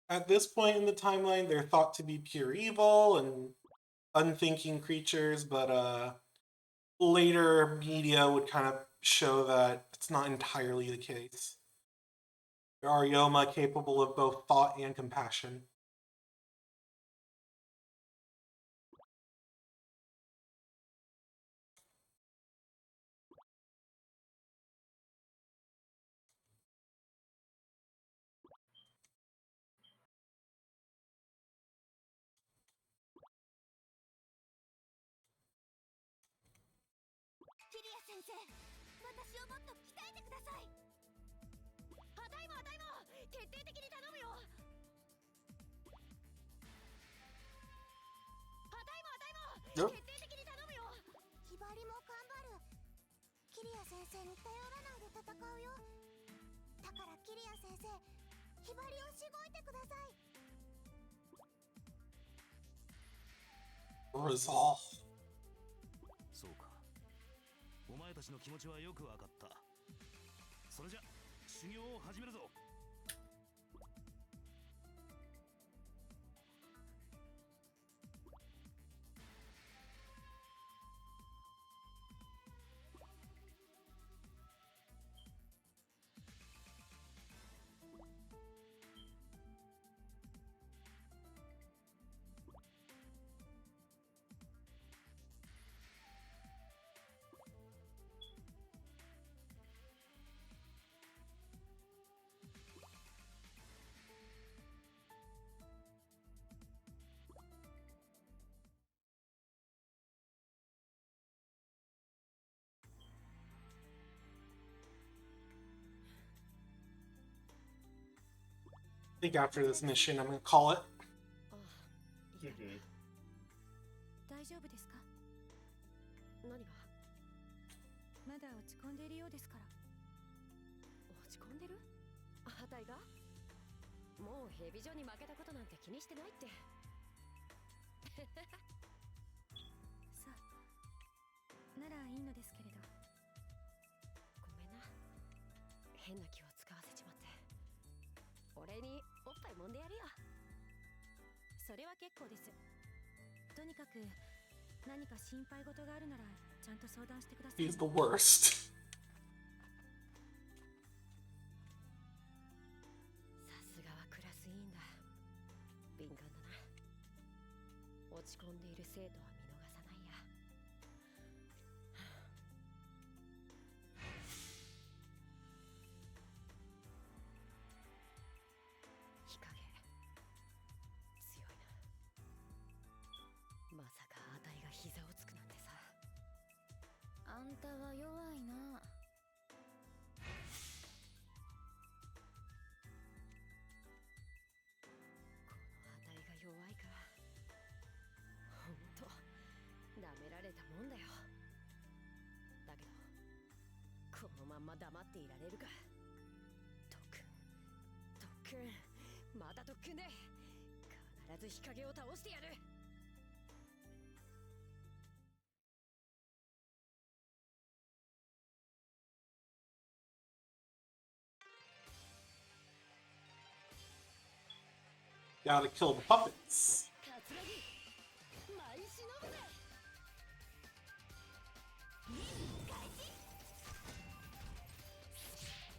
S1: At this point in the timeline, they're thought to be pure evil and unthinking creatures, but later media would kind of show that it's not entirely the case. There are Yoma capable of both thought and compassion.
S6: Kiria 先生、私をもっと鍛えてください。あたいも決定的に頼むよ。あたいも決定的に頼むよ。ひばりも頑張る。キリア先生に頼らないで戦うよ。だからキリア先生、ひばりをしごいてください。
S1: Resolve.
S4: そうか。お前たちの気持ちはよくわかった。それじゃ修行を始めるぞ。
S1: I think after this mission, I'm gonna call it.
S3: 大丈夫ですか？
S6: 何が？
S3: まだ落ち込んでいるようですから。
S6: 落ち込んでる？あたいが？もうヘビ女に負けたことなんて気にしてないって。
S3: さあ、ならいいのですけれど。
S6: ごめんな。変な気を使わせちまって。俺におっぱい揉んでやるよ。
S3: それは結構です。とにかく何か心配事があるならちゃんと相談してください。
S1: He's the worst.
S6: さすがはクラス委員だ。敏感だな。落ち込んでいる生徒は見逃さないや。日陰強いな。まさかあたいが膝をつくなんてさ。あんたは弱いな。まんま黙っていられるか。特訓また特訓で必ず日陰を倒してやる。
S1: Gotta kill the puppets.
S6: カツラギ舞い忍ぶぜ。開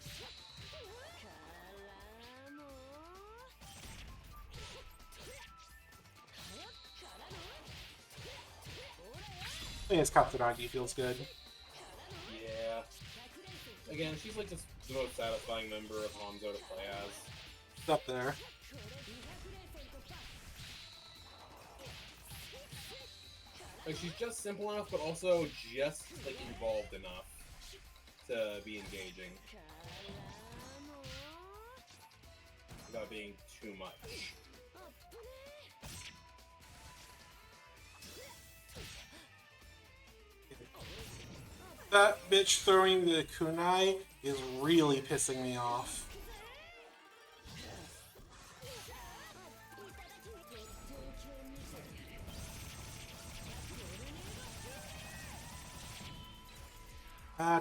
S6: 始からのからの
S1: I think it's Katsuragi feels good.
S2: Yeah. Again, she's like just the most satisfying member of Hanzo to play as.
S1: It's up there.
S2: Like, she's just simple enough, but also just like involved enough to be engaging without being too much.
S1: That bitch throwing the kunai is really pissing me off.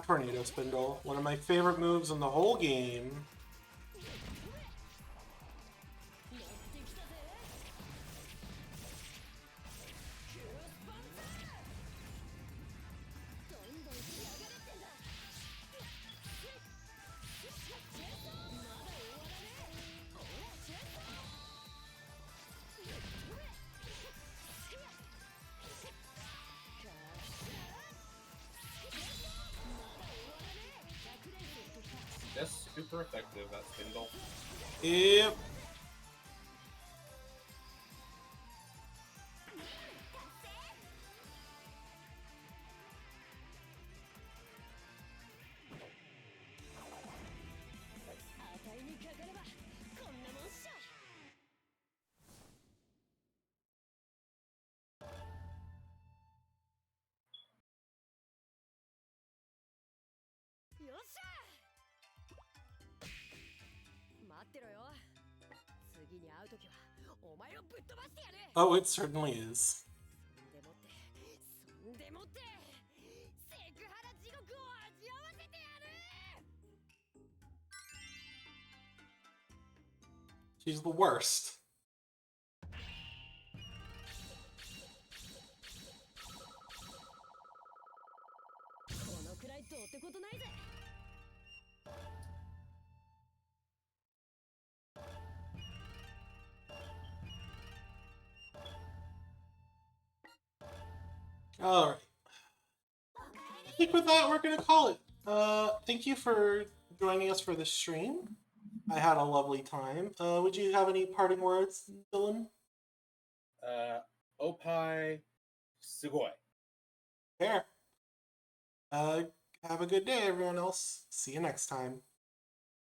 S1: Tornado Spindle. One of my favorite moves in the whole game.
S2: That's super effective, that spindle.
S1: Yep. Oh, it certainly is. She's the worst. Alright. I think with that, we're going to call it. Thank you for joining us for this stream. I had a lovely time. Would you have any parting words, Dylan?
S2: Opai Sugoi.
S1: Fair. Have a good day, everyone else. See you next time.